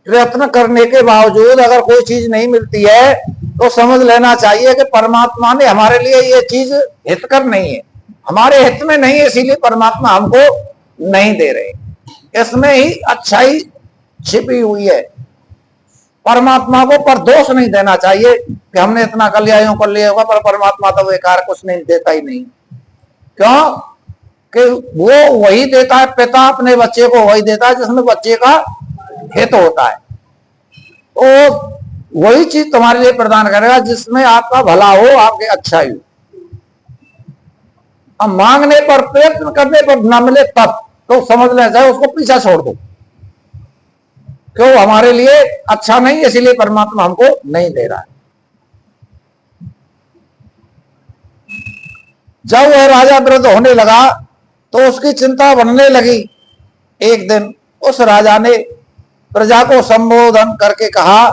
[SPEAKER 2] प्रयत्न करने के बावजूद अगर कोई चीज नहीं मिलती है, तो समझ लेना चाहिए कि परमात्मा ने हमारे लिए ये चीज हितकर नहीं है, हमारे हित में नहीं है, इसीलिए परमात्मा हमको नहीं दे रहे। इसमें ही अच्छाई छिपी हुई है। परमात्मा को पर दोष नहीं देना चाहिए कि हमने इतना कर लिया, यूं कर लिया होगा, पर परमात्मा तो बेकार कुछ नहीं देता ही नहीं। क्यों कि वो वही देता है, पिता अपने बच्चे को वही देता है जिसमें बच्चे का हित होता है। तो वही चीज तुम्हारे लिए प्रदान करेगा जिसमें आपका भला हो, आपके अच्छाई हो। अब मांगने पर, प्रयत्न करने पर ना मिले तब तो समझ लेना चाहिए उसको पीछा छोड़ दो, क्यों हमारे लिए अच्छा नहीं, इसीलिए परमात्मा हमको नहीं दे रहा है। जब वह राजा वृद्ध होने लगा तो उसकी चिंता बढ़ने लगी। एक दिन उस राजा ने प्रजा को संबोधन करके कहा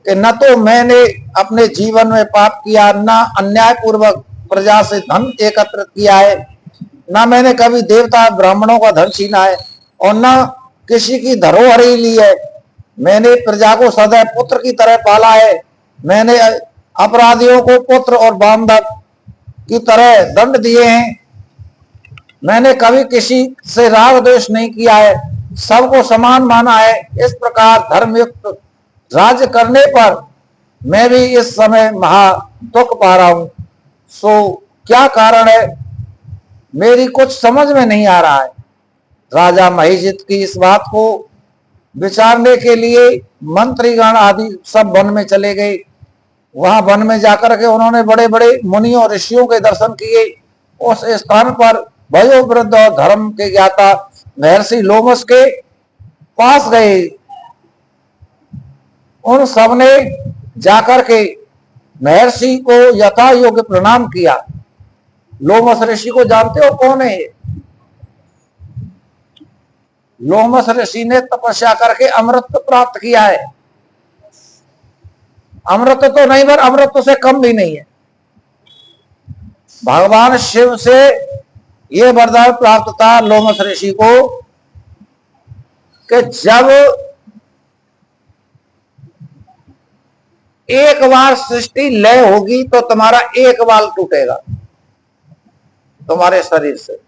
[SPEAKER 2] कि न तो मैंने अपने जीवन में पाप किया, न अन्याय पूर्वक प्रजा से धन एकत्रित किया है, न मैंने कभी देवता ब्राह्मणों का धन छीना है, और न किसी की धरोहर ही ली है। मैंने प्रजा को सदैव पुत्र की तरह पाला है। मैंने अपराधियों को पुत्र और बांधव की तरह दंड दिए हैं। मैंने कभी किसी से राग द्वेष नहीं किया है, सबको समान माना है। इस प्रकार धर्मयुक्त राज्य करने पर मैं भी इस समय महा दुख पा रहा हूं। सो क्या कारण है, मेरी कुछ समझ में नहीं आ रहा है। राजा महिजित की इस बात को विचारने के लिए मंत्रीगण आदि सब वन में चले गए। वहां वन में जाकर के उन्होंने बड़े बड़े मुनियों और ऋषियों के दर्शन किए। उस स्थान पर वयोवृद्ध और धर्म के ज्ञाता महर्षि लोमस के पास गए। उन सबने जाकर के महर्षि को यथा योग्य प्रणाम किया। लोमस ऋषि को जानते हो कौन है? लोमस ऋषि ने तपस्या करके अमृत प्राप्त किया है। अमृत तो नहीं, पर अमृत से कम भी नहीं है। भगवान शिव से यह वरदान प्राप्त था लोमस ऋषि को कि जब एक बार सृष्टि लय होगी तो तुम्हारा एक बाल टूटेगा तुम्हारे शरीर से,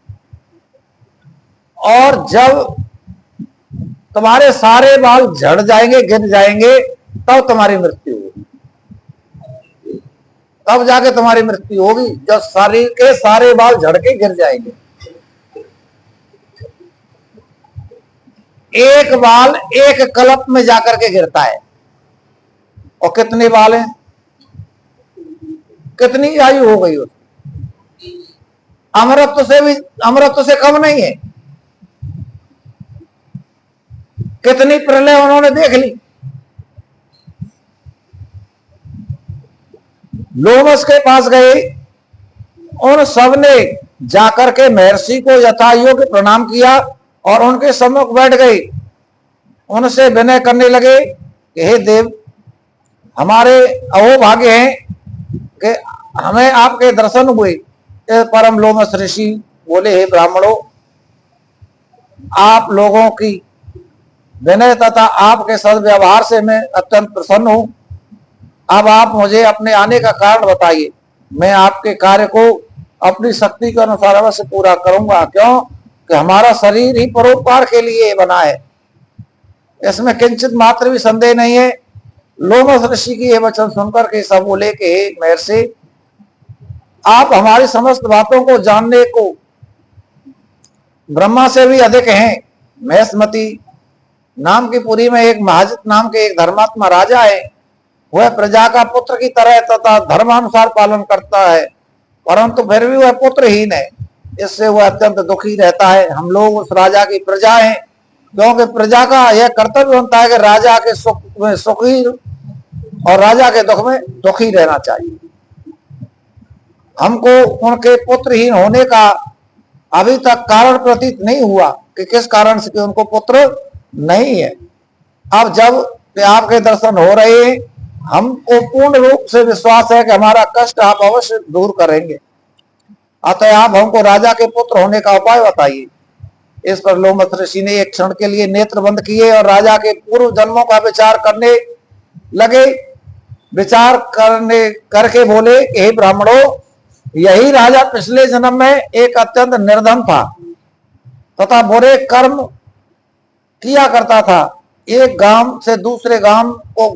[SPEAKER 2] और जब तुम्हारे सारे बाल झड़ जाएंगे, गिर जाएंगे, तब तुम्हारी मृत्यु होगी। तब जाके तुम्हारी मृत्यु होगी, जब शरीर के सारे बाल झड़ के गिर जाएंगे। एक बाल एक कल्प में जाकर के गिरता है, और कितने बाल हैं, कितनी आयु हो गई उसकी, अमृत से कम नहीं है। कितनी प्रलय उन्होंने देख ली। लोमस के पास गए, उन सब ने जाकर के महर्षि को यथायोग्य प्रणाम किया और उनके सम्मुख बैठ गए। उनसे विनय करने लगे कि हे देव, हमारे अहोभाग्य हैं कि हमें आपके दर्शन हुए। परम लोमस ऋषि बोले, हे ब्राह्मणों, आप लोगों की विनय तथा आपके सद्व्यवहार से मैं अत्यंत प्रसन्न हूं। अब आप मुझे अपने आने का कारण बताइए, मैं आपके कार्य को अपनी शक्ति के अनुसार अवश्य पूरा करूंगा। क्यों कि हमारा शरीर ही परोपकार के लिए बना है, इसमें किंचित मात्र भी संदेह नहीं है। लोमस ऋषि की यह वचन सुनकर के सब बोले कि हे महर्षि, आप हमारी समस्त बातों को जानने को ब्रह्मा से भी अधिक हैं। महेशमती नाम की पुरी में एक महाजित नाम के एक धर्मात्मा राजा है। वह प्रजा का पुत्र की तरह तथा धर्मानुसार पालन करता है, परंतु फिर भी वह पुत्रहीन है। इससे वह अत्यंत दुखी रहता है। हम लोग उस राजा की प्रजा हैं, क्योंकि प्रजा का यह कर्तव्य बनता है कि राजा के सुख में सुखी और राजा के दुख में दुखी रहना चाहिए। हमको उनके पुत्रहीन होने का अभी तक कारण प्रतीत नहीं हुआ कि किस कारण से कि उनको पुत्र नहीं है। अब जब आपके दर्शन हो रहे हैं, हमको पूर्ण रूप से विश्वास है कि हमारा कष्ट आप अवश्य दूर करेंगे। अतः आप हमको राजा के पुत्र होने का उपाय बताइए। इस पर लोमस ऋषि ने एक क्षण के लिए नेत्र बंद किए और राजा के पूर्व जन्मों का विचार करने लगे। विचार करके बोले, हे ब्राह्मणों, यही राजा पिछले जन्म में एक अत्यंत निर्धन था तथा बुरे कर्म किया करता था। एक गांव से दूसरे गांव को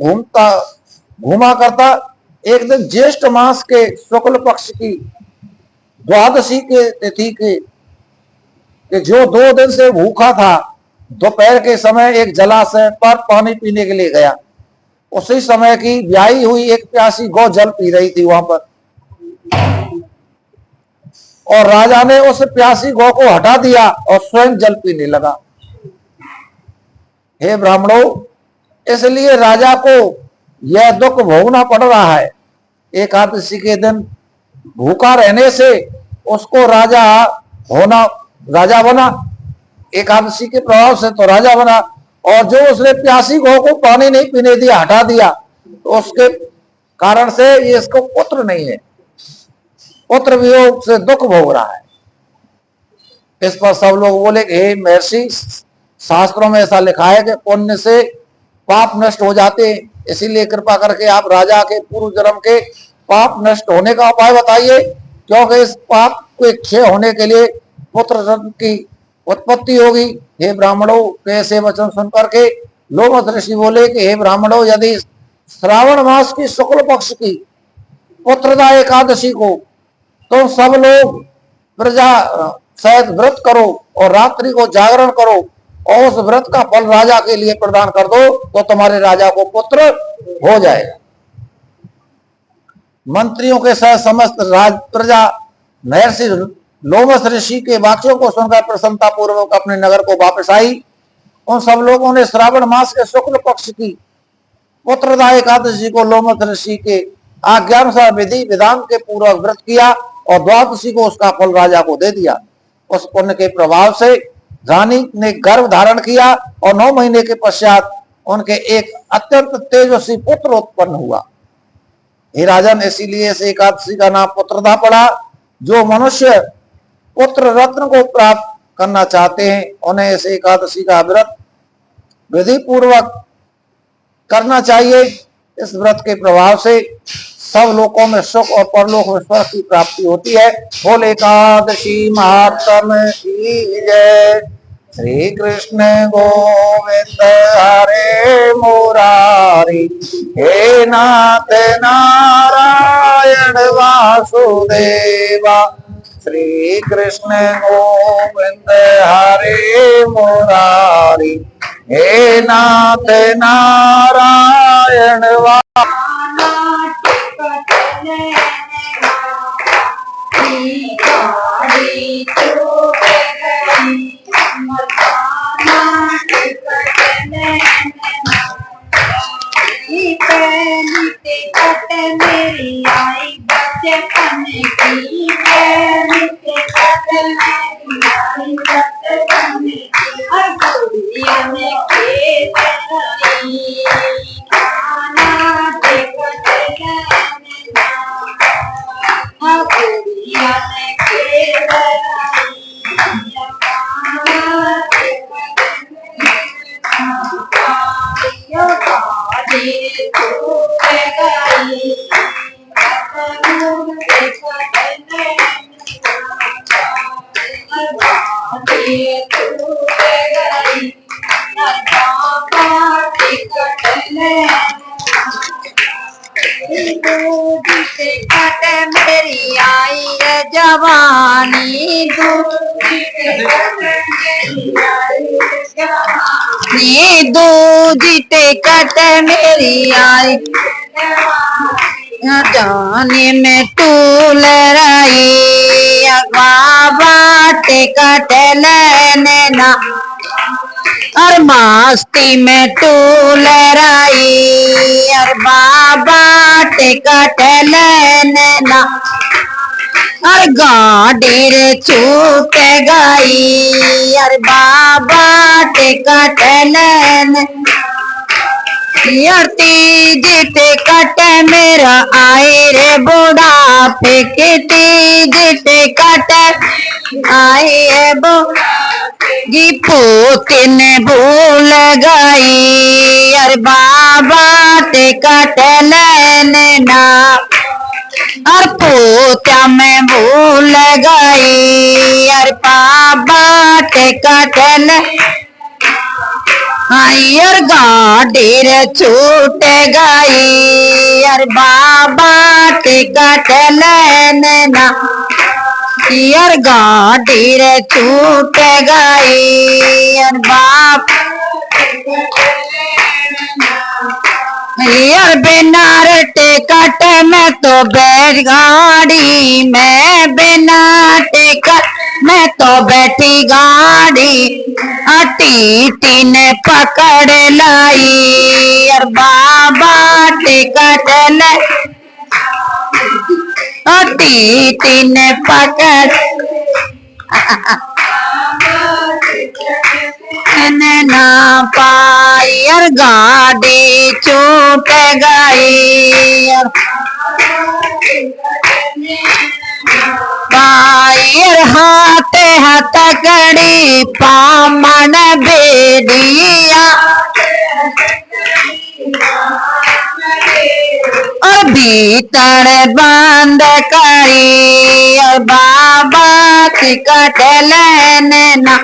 [SPEAKER 2] घूमा करता। एक दिन ज्येष्ठ मास के शुक्ल पक्ष की द्वादशी के तिथि के जो 2 दिन से भूखा था, दोपहर के समय एक जलाशय पर पानी पीने के लिए गया। उसी समय की ब्याही हुई एक प्यासी गौ जल पी रही थी वहां पर, और राजा ने उस प्यासी गौ को हटा दिया और स्वयं जल पीने लगा। हे ब्राह्मणों, इसलिए राजा को यह दुख भोगना पड़ रहा है। एकादशी के दिन भूखा रहने से उसको राजा बना, एकादशी के प्रभाव से तो राजा बना, और जो उसने प्यासी गौ को पानी नहीं पीने दिया, हटा दिया, तो उसके कारण से ये इसको पुत्र नहीं है, पुत्र वियोग से दुख भोग रहा है। इस पर सब लोग बोले, हे महर्षि, शास्त्रों में ऐसा लिखा है कि पुण्य से पाप नष्ट हो जाते हैं, इसीलिए कृपा करके आप राजा के पूर्व जन्म के पाप नष्ट होने का उपाय बताइए, क्योंकि इस पाप के क्षय होने के लिए पुत्र रत्न की उत्पत्ति होगी। हे ब्राह्मणों, कैसे वचन सुनकर के लोमस ऋषि बोले कि हे ब्राह्मणों, यदि श्रावण मास की शुक्ल पक्ष की पुत्रदा एकादशी को तुम सब लोग प्रजा सहित व्रत करो और रात्रि को जागरण करो और उस व्रत का फल राजा के लिए प्रदान कर दो, तो तुम्हारे राजा को पुत्र हो जाएगा। मंत्रियों के साथ समस्त राज प्रजा महर्षि लोमस ऋषि के वाक्यों को सुनकर प्रसन्नता पूर्वक अपने नगर को वापस आई। उन सब लोगों ने श्रावण मास के शुक्ल पक्ष की पुत्रदा एकादशी को लोमस ऋषि के आज्ञानुसार विधि विधान के पूर्वक व्रत किया और द्वादशी को उसका फल राजा को दे दिया। उस पुण्य के प्रभाव से रानी ने गर्भ धारण किया और 9 महीने के पश्चात उनके एक अत्यंत तेजस्वी पुत्र उत्पन्न हुआ। हे राजन, इसीलिए इस एकादशी का नाम पुत्रदा पड़ा। जो मनुष्य पुत्र रत्न को प्राप्त करना चाहते हैं, उन्हें इस एकादशी का व्रत विधि पूर्वक करना चाहिए। इस व्रत के प्रभाव से सब लोकों में सुख और परलोक में स्वर्ग की प्राप्ति होती है। बोल एकादशी महात्म की जय। श्री कृष्ण गोविंद हरे मुरारी, हे नाथ नारायण वासुदेवा। श्री कृष्ण गोविंद हरे मुरारी, हे नाथ नारायण वा।
[SPEAKER 3] मेरी आई बचपन की मेरी आई जवानी दूजी टिकट मेरी आई जाने में टूल रही बाबा टिकट लेने ना और मस्ती में टूल रही और बाबा टिकट लेने ना और गाड़ी रे छूट गई और बाबा टिकट लेने तीजी टिकट मेरा आई रे बुढ़ापे की तीजी टिकट आई है जी पोतिन भूल गई और बाबा टिकट लेने ना और पोत्या में भूल गई और बाबा टिकट ले आई और गाड़ी रे छूट गई और बाबा टिकट लेने ना यार गाड़ी रे छूट गई और बाप यार बिना टिकट में तो बैठ गाड़ी में बिना टिकट मैं तो बैठी गाड़ी टीटी ने पकड़ लाई और बाबा टिकट ले टीटी ने पकड़ ना पाई और गाड़ी छूट गई और पायर हाथ हथकड़ी पामन बेड़िया और भीतर बंद करी और बाबा टिकट लेने ना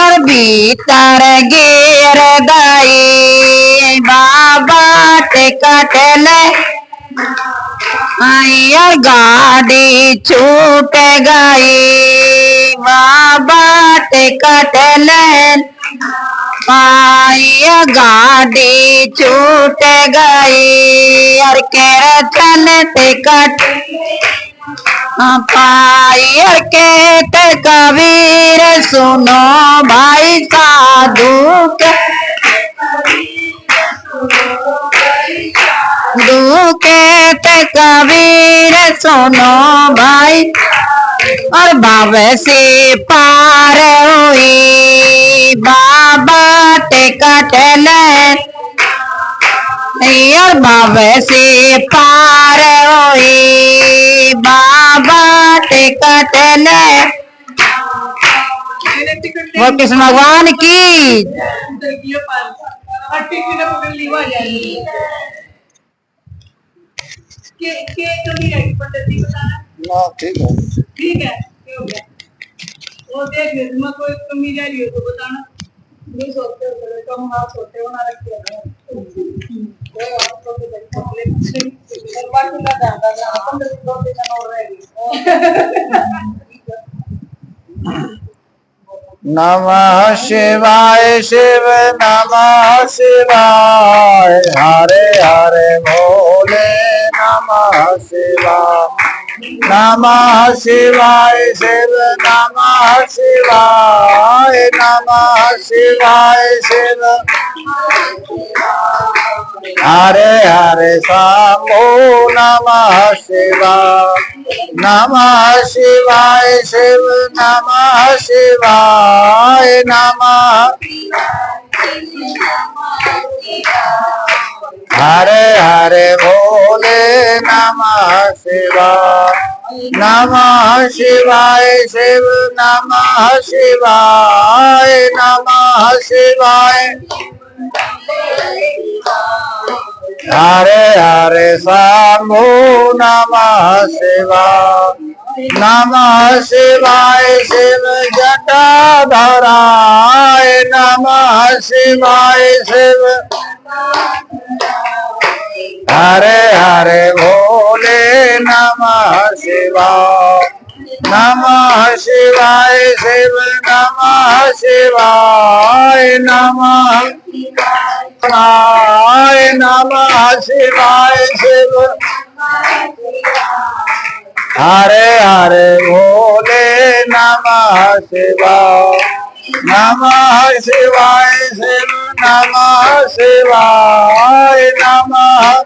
[SPEAKER 3] और भीतर गिर गई बाबा टिकट ले आई और गाड़ी छूट गई बाबा टिकट ले आई गाड़ी छूट गई और केरचन टिकट पाई और केत कबीर सुनो भाई साधु के दुखेत कबीर सुनो भाई और बाबे से पार हुई बाबा टिकट ले और बाबे से पार हुई बाबा टिकट ले। वो कृष्ण भगवान की
[SPEAKER 1] टिकली ने पकड़ ली हुआ जाएगी के कभी आई पंडित जी बताना
[SPEAKER 2] ना ठीक है
[SPEAKER 1] ठीक है हो गया वो देख ले मैं कोई कमी जा रही हो तो बताना नहीं सोचते हो तो कम हाथ सोचते हो ना रखते हो कोई आपको तो देखो लेकिन बाकी का ज्यादा ना अपन तो दो दिन और रहेगी
[SPEAKER 2] नमः शिवाय शिव नमः शिवाय हरे हरे भोले नमः शिवाय नमः शिवाय शिव नमः शिवाय नमः शिवाय शिव हरे हरे शंभो नमः शिवाय नमः शिवाय शिव नमः शिवाय नमः हरे हरे भोले नमः शिवाय नमः शिवाय शिव नमः शिवाय नमः शिवाय हरे हरे शंभो नमः शिवाय नमः शिवाय शिव जटाधराय नमः शिवाय शिव हरे हरे भोले नमः शिवाय नमः शिवाय शिव नमः शिवाय नमः नमः शिवाय शिव हरे हरे भोले नमः शिवाय नमः शिवाय शिव नमः शिवाय नमः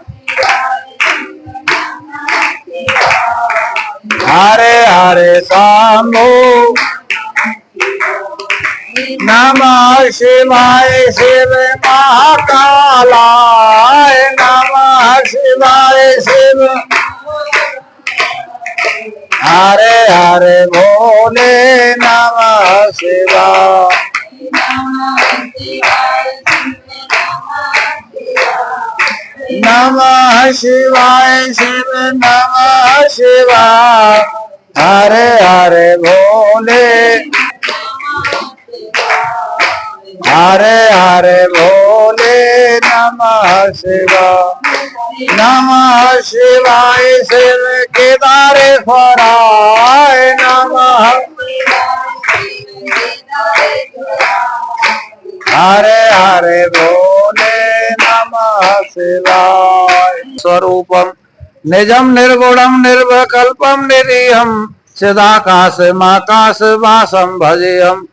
[SPEAKER 2] हरे हरे शंभो नमः शिवाय शिव महाकालाय नमः शिवाय शिव हरे हरे भोले नमः शिवाय नमः शिवाय शिव नमः शिवाय हरे हरे भोले हरे हरे भोले नमः शिवाय नमः शिवाय शिव केदारेश्वराय नमः हरे हरे भोले नमः शिवाय स्वरूपम निजम निर्गुणम निर्विकल्पम निरीहम चिदाकाशमाकाश वासम भजेयम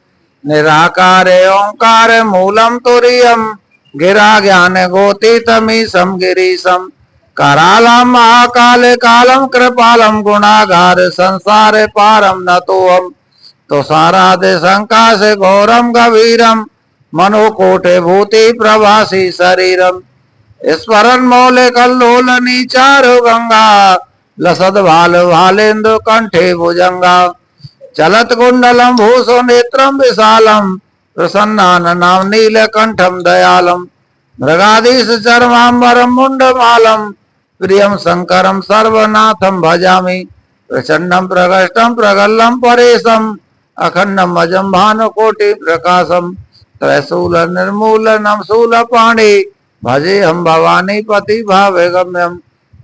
[SPEAKER 2] निराकारे ओंकार मूलम तुरीयम गिरा ज्ञान गोतीतमीशम गिरीशम करालम महाकाल कालम कृपालम गुणागार संसार पारम नतोहम तुषारादि शंकाश घोरम गभीरम मनोकोटे भूति प्रभासी शरीरम स्मरण मौले कल्लोल नीचारु गंगा लसद भाल भालेन्दु कंठे भुजंगा चलत कुंडलम भूषो नेत्रम विशालम प्रसन्नाननाम नीलकंठम दयालम मृगाधीश चर्मांबरम मुंडमालम प्रियम शंकरम सर्वनाथम भजामि प्रचंडम प्रगष्टम प्रगल्लम परेशम अखंडम अजम भानुकोटि प्रकाशम त्रैशूल निर्मूलनम शूल पाणि भजे हम भवानी पति भावगम्यम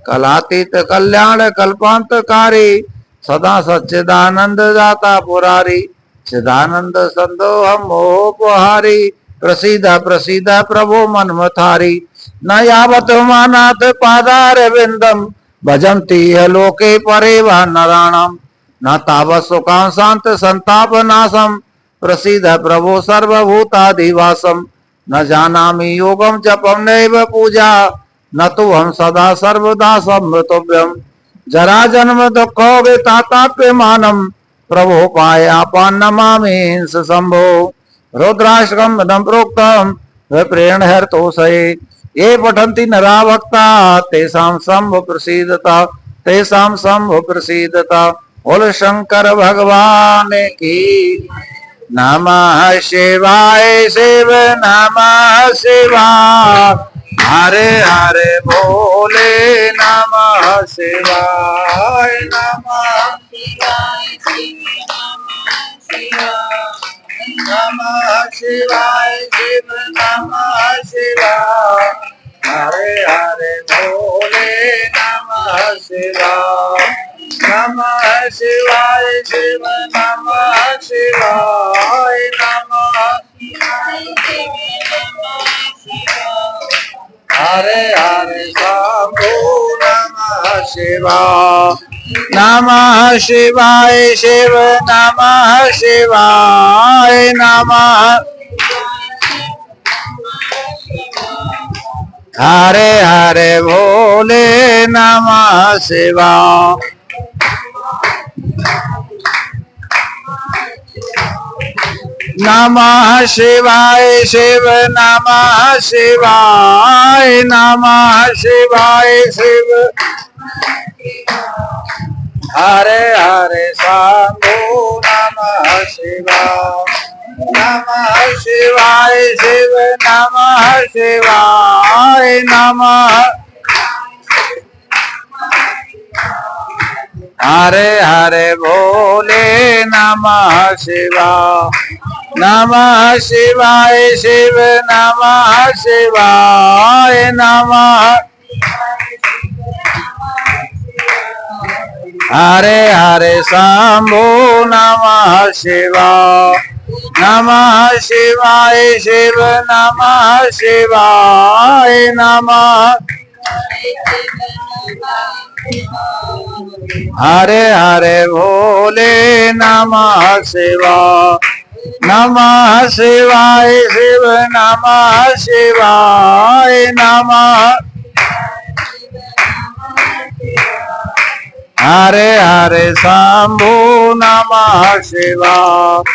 [SPEAKER 2] कलातीत कल्याण कल्पांतकारी सदा सच्चिदानंद दाता पुरारी चिदानंद संदोहम मोहपहारी प्रसीद प्रसीद प्रभो मन्मथारी न यावत मानाथ पादार विंदम भजन्ति लोके परेव नराणाम न तावत् सुखां शांत संताप नाशम प्रसीद प्रभो सर्वभूताधिवासम न जानामि योगम जपम नैव पूजा न तो हम सदा सर्वदा समृतव्यम जरा जन्म दुखो विताताप्य मानम प्रभो पायापान नमामि हंस शंभो रुद्राश्रम दम प्रोक्तम विप्रेण हर्तोषये ये पठन्ति नरा भक्ता तेषां शंभु प्रसीदता बोल शंकर भगवान की नमः शिवाय शिव नमः शिवाय हरे हरे भोले नमः शिवाय नमः नमः शिवाय शिव नमः शिवाय हरे हरे भोले नमः शिवाय नमः शिवाय शिव नमः शिवाय नमः हरे हरे शंभो नमः शिवाय नमः शिवाय शिव नमः शिवाय नमः हरे हरे भोले नमः शिवाय नमः शिवाय शिव नमः शिवाय नमः शिवाय शिव हरे हरे शंभो नमः शिवाय नमः शिवाय शिव नमः शिवाय नमः हरे हरे भोले नमः शिवाय नमः शिवाय शिव नमः शिवाय नमः हरे हरे शंभो नमः शिवाय नमः शिवाय शिव नमः शिवाय नमः हरे हरे भोले नमः शिवाय नमः शिवाय शिव नमः शिवाय नमः हरे हरे शंभो नमः शिवाय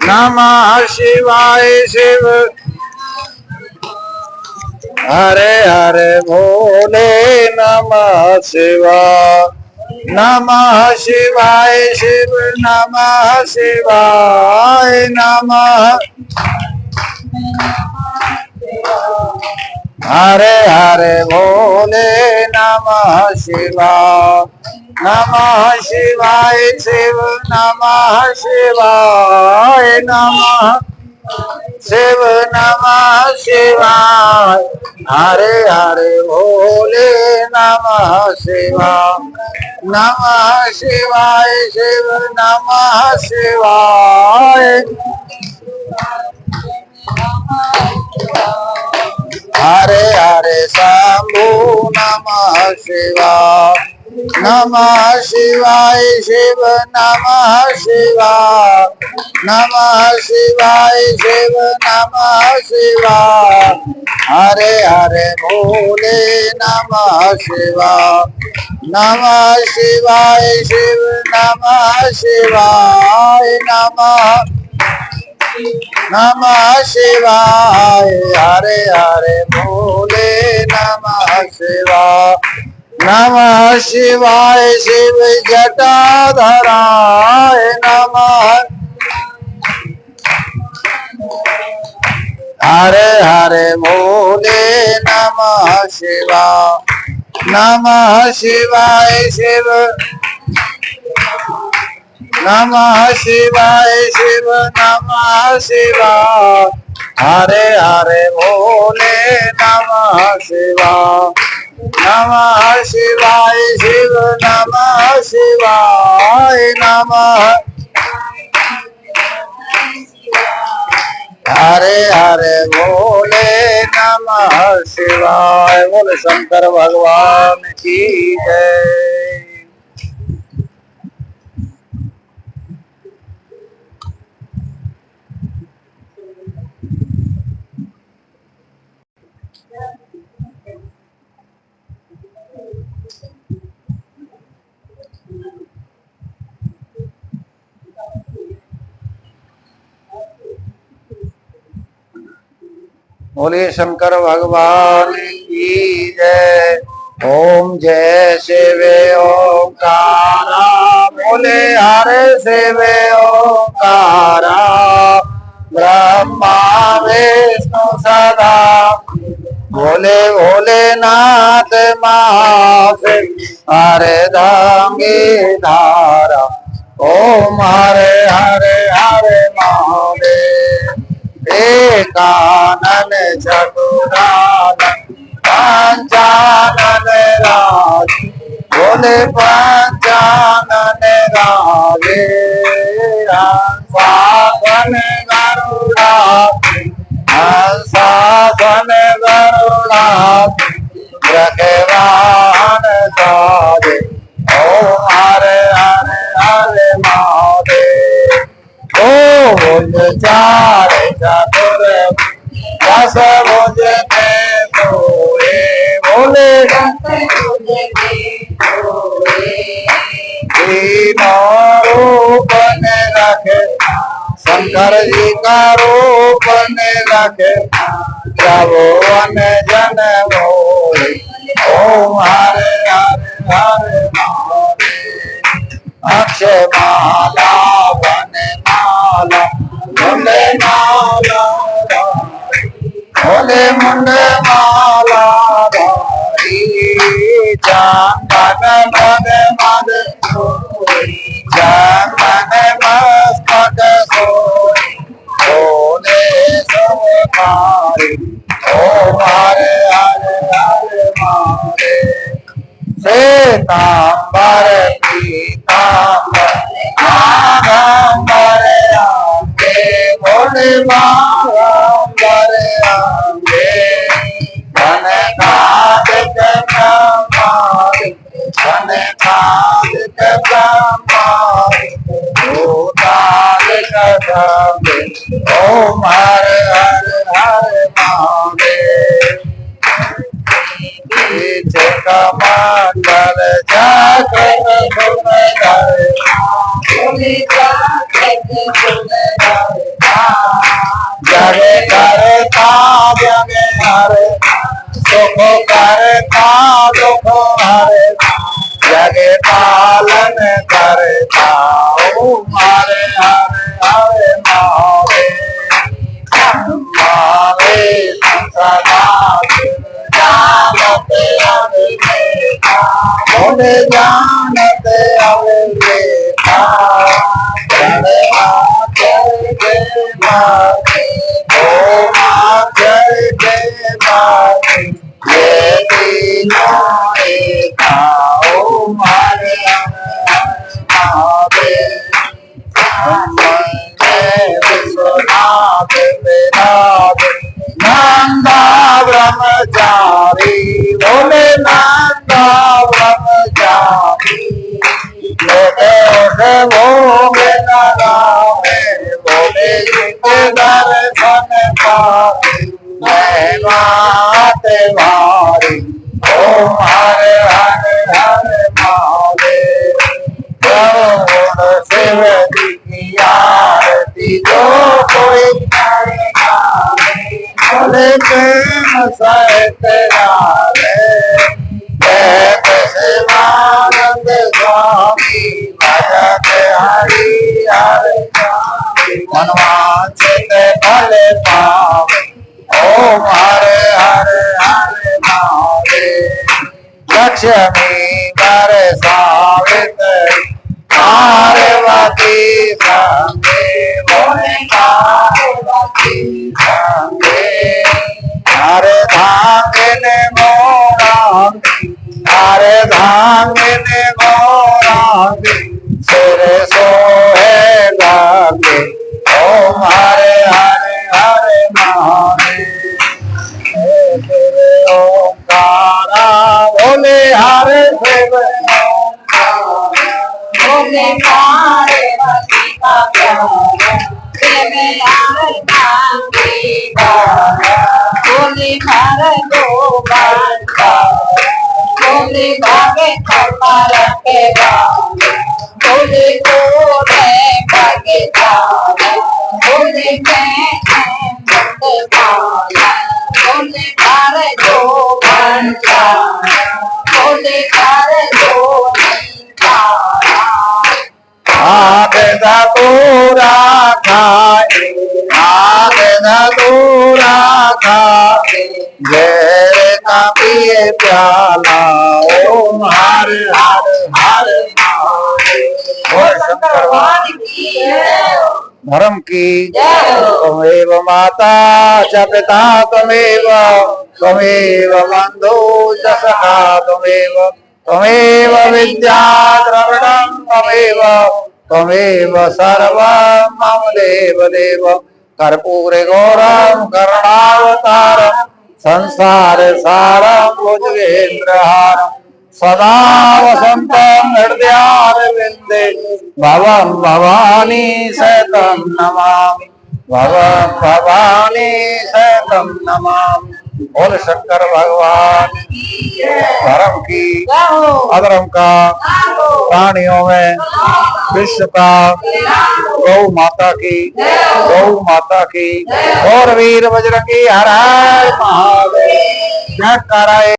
[SPEAKER 2] नमः शिवाय शिव हरे हरे भोले नमः शिवाय नमः शिवाय शिव नमः शिवाय नमः हरे हरे भोले नमः शिवाय नमः शिवाय शिव नमः शिवाय नमः शिव नमः शिवाय हरे हरे भोले नमः शिवाय नमः शिवाय शिव नमः शिवाय हरे हरे शंभो नमः शिवाय नमः शिवाय शिव नमः शिवाय नमः शिवाय शिव नमः शिवाय हरे हरे भोले नमः शिवाय नमः शिवाय शिव नमः शिवाय नमः नमः शिवाय हरे हरे भोले नमः शिवाय नमः शिवाय शिव जटाधराय नमः हरे हरे भोले नमः शिवाय नमः शिवाय शिव नमः शिवाय शिव नमः शिवाय हरे हरे भोले नमः शिवाय नमः शिवाय शिव नमः शिवाय नमः हरे हरे भोले नमः शिवाय। बोले शंकर भगवान की जय। बोले शंकर भगवान की जय। ओम जय शिवे ओंकारा बोले हरे शिवे ओंकारा ब्रह्मा विष्णु सदा भोले भोलेनाथ महादेव हरे दांगे धारा ओम हरे हरे हरे महादेव एकानन चतुरानन पंचानन राज भोले पंचानन राजे हंसावन गरुड़ा हंसावन गरुड़ा भगवान साजे ओम हरे हरे हरे महादेव भुज चार चतुर दस भुज में सोए भोले तीनों रूप में रखे शंकर जी का रूप में रखे त्रिभुवन जन मोहे ओम हरे हरे हरे महादेव अक्षय माला वन माला मुंडे माला भोले मुंडे माला जान मन मद जान मन मस्तक सोई भोले सोमारी ओम हरे हरे हरे महादेव श्वेतांबर पीतांबर नागांबर आंगे भोले बांगांबर आंगे धनकादिक ब्रह्मादि धनकादिक ब्रह्मादि भूतादिक ब्रह्मे ओम हरे हरे हरे महादेव कमंडल जागृत सुंदर जगे करता जगे हरे सुख करता दुख हरे जगे पालन करता ओम हरे हरे हरे महादेव सदा जानते अविवेका भोले जानते अविवेका जय माते ओम जय जय माते ये तीनों एका ओम हरे हरे महादेव विश्वनाथ विनाथ नंदा ब्रह्मचारी भोले नंदा ब्रह्मचारी भोग नामे भोले जी के दर्शन पाए माते भारी ओम हरे हरे हरे महादेव गरुड़ शिव जी की आरती जो कोई करेगा भोले प्रेम सहित नारे शिवानंद स्वामी भजत हरि हरे मनवांचित फल पावे ओम हरे हरे हरे महादेव लक्ष्मी बरसावित्री पार्वती संगे भोले पार्वती संगे हरे धांगने मोरांगी हरे धांगने मोरांगी सिर सोहे गांगे ओम हरे हरे हरे महादेव ओंकारा भोले हरे शिव भोले पार्वती का प्यारा भोले हर गोपाल भोले भागे कपाल के भोले गोरे भागे भोले भोले हर गोपाल भोले हर गोपाल पूरा खाए धतूरा खाके जहर का पिए प्याला। ओम हर हर हर महादेव। बोल शंकर भगवान की जय। धर्म की त्वमेव माता च पिता त्वमेव त्वमेव बंधु च सखा त्वमेव विद्या द्रविणं त्वमेव सर्वं मम देव देव। कर्पूरे गौरं करुणावतारं संसार सारं भुजगेन्द्रहारं सदा वसन्तं हृदयारविन्दे भवं भवानी सहितं नमामि भवं भवानी सहितं नमामि। बोल शंकर भगवान धर्म की अधर्म का प्राणियों में विश्व का गौ माता की और वीर बजरंगी हर हर महादेव। जय कराए।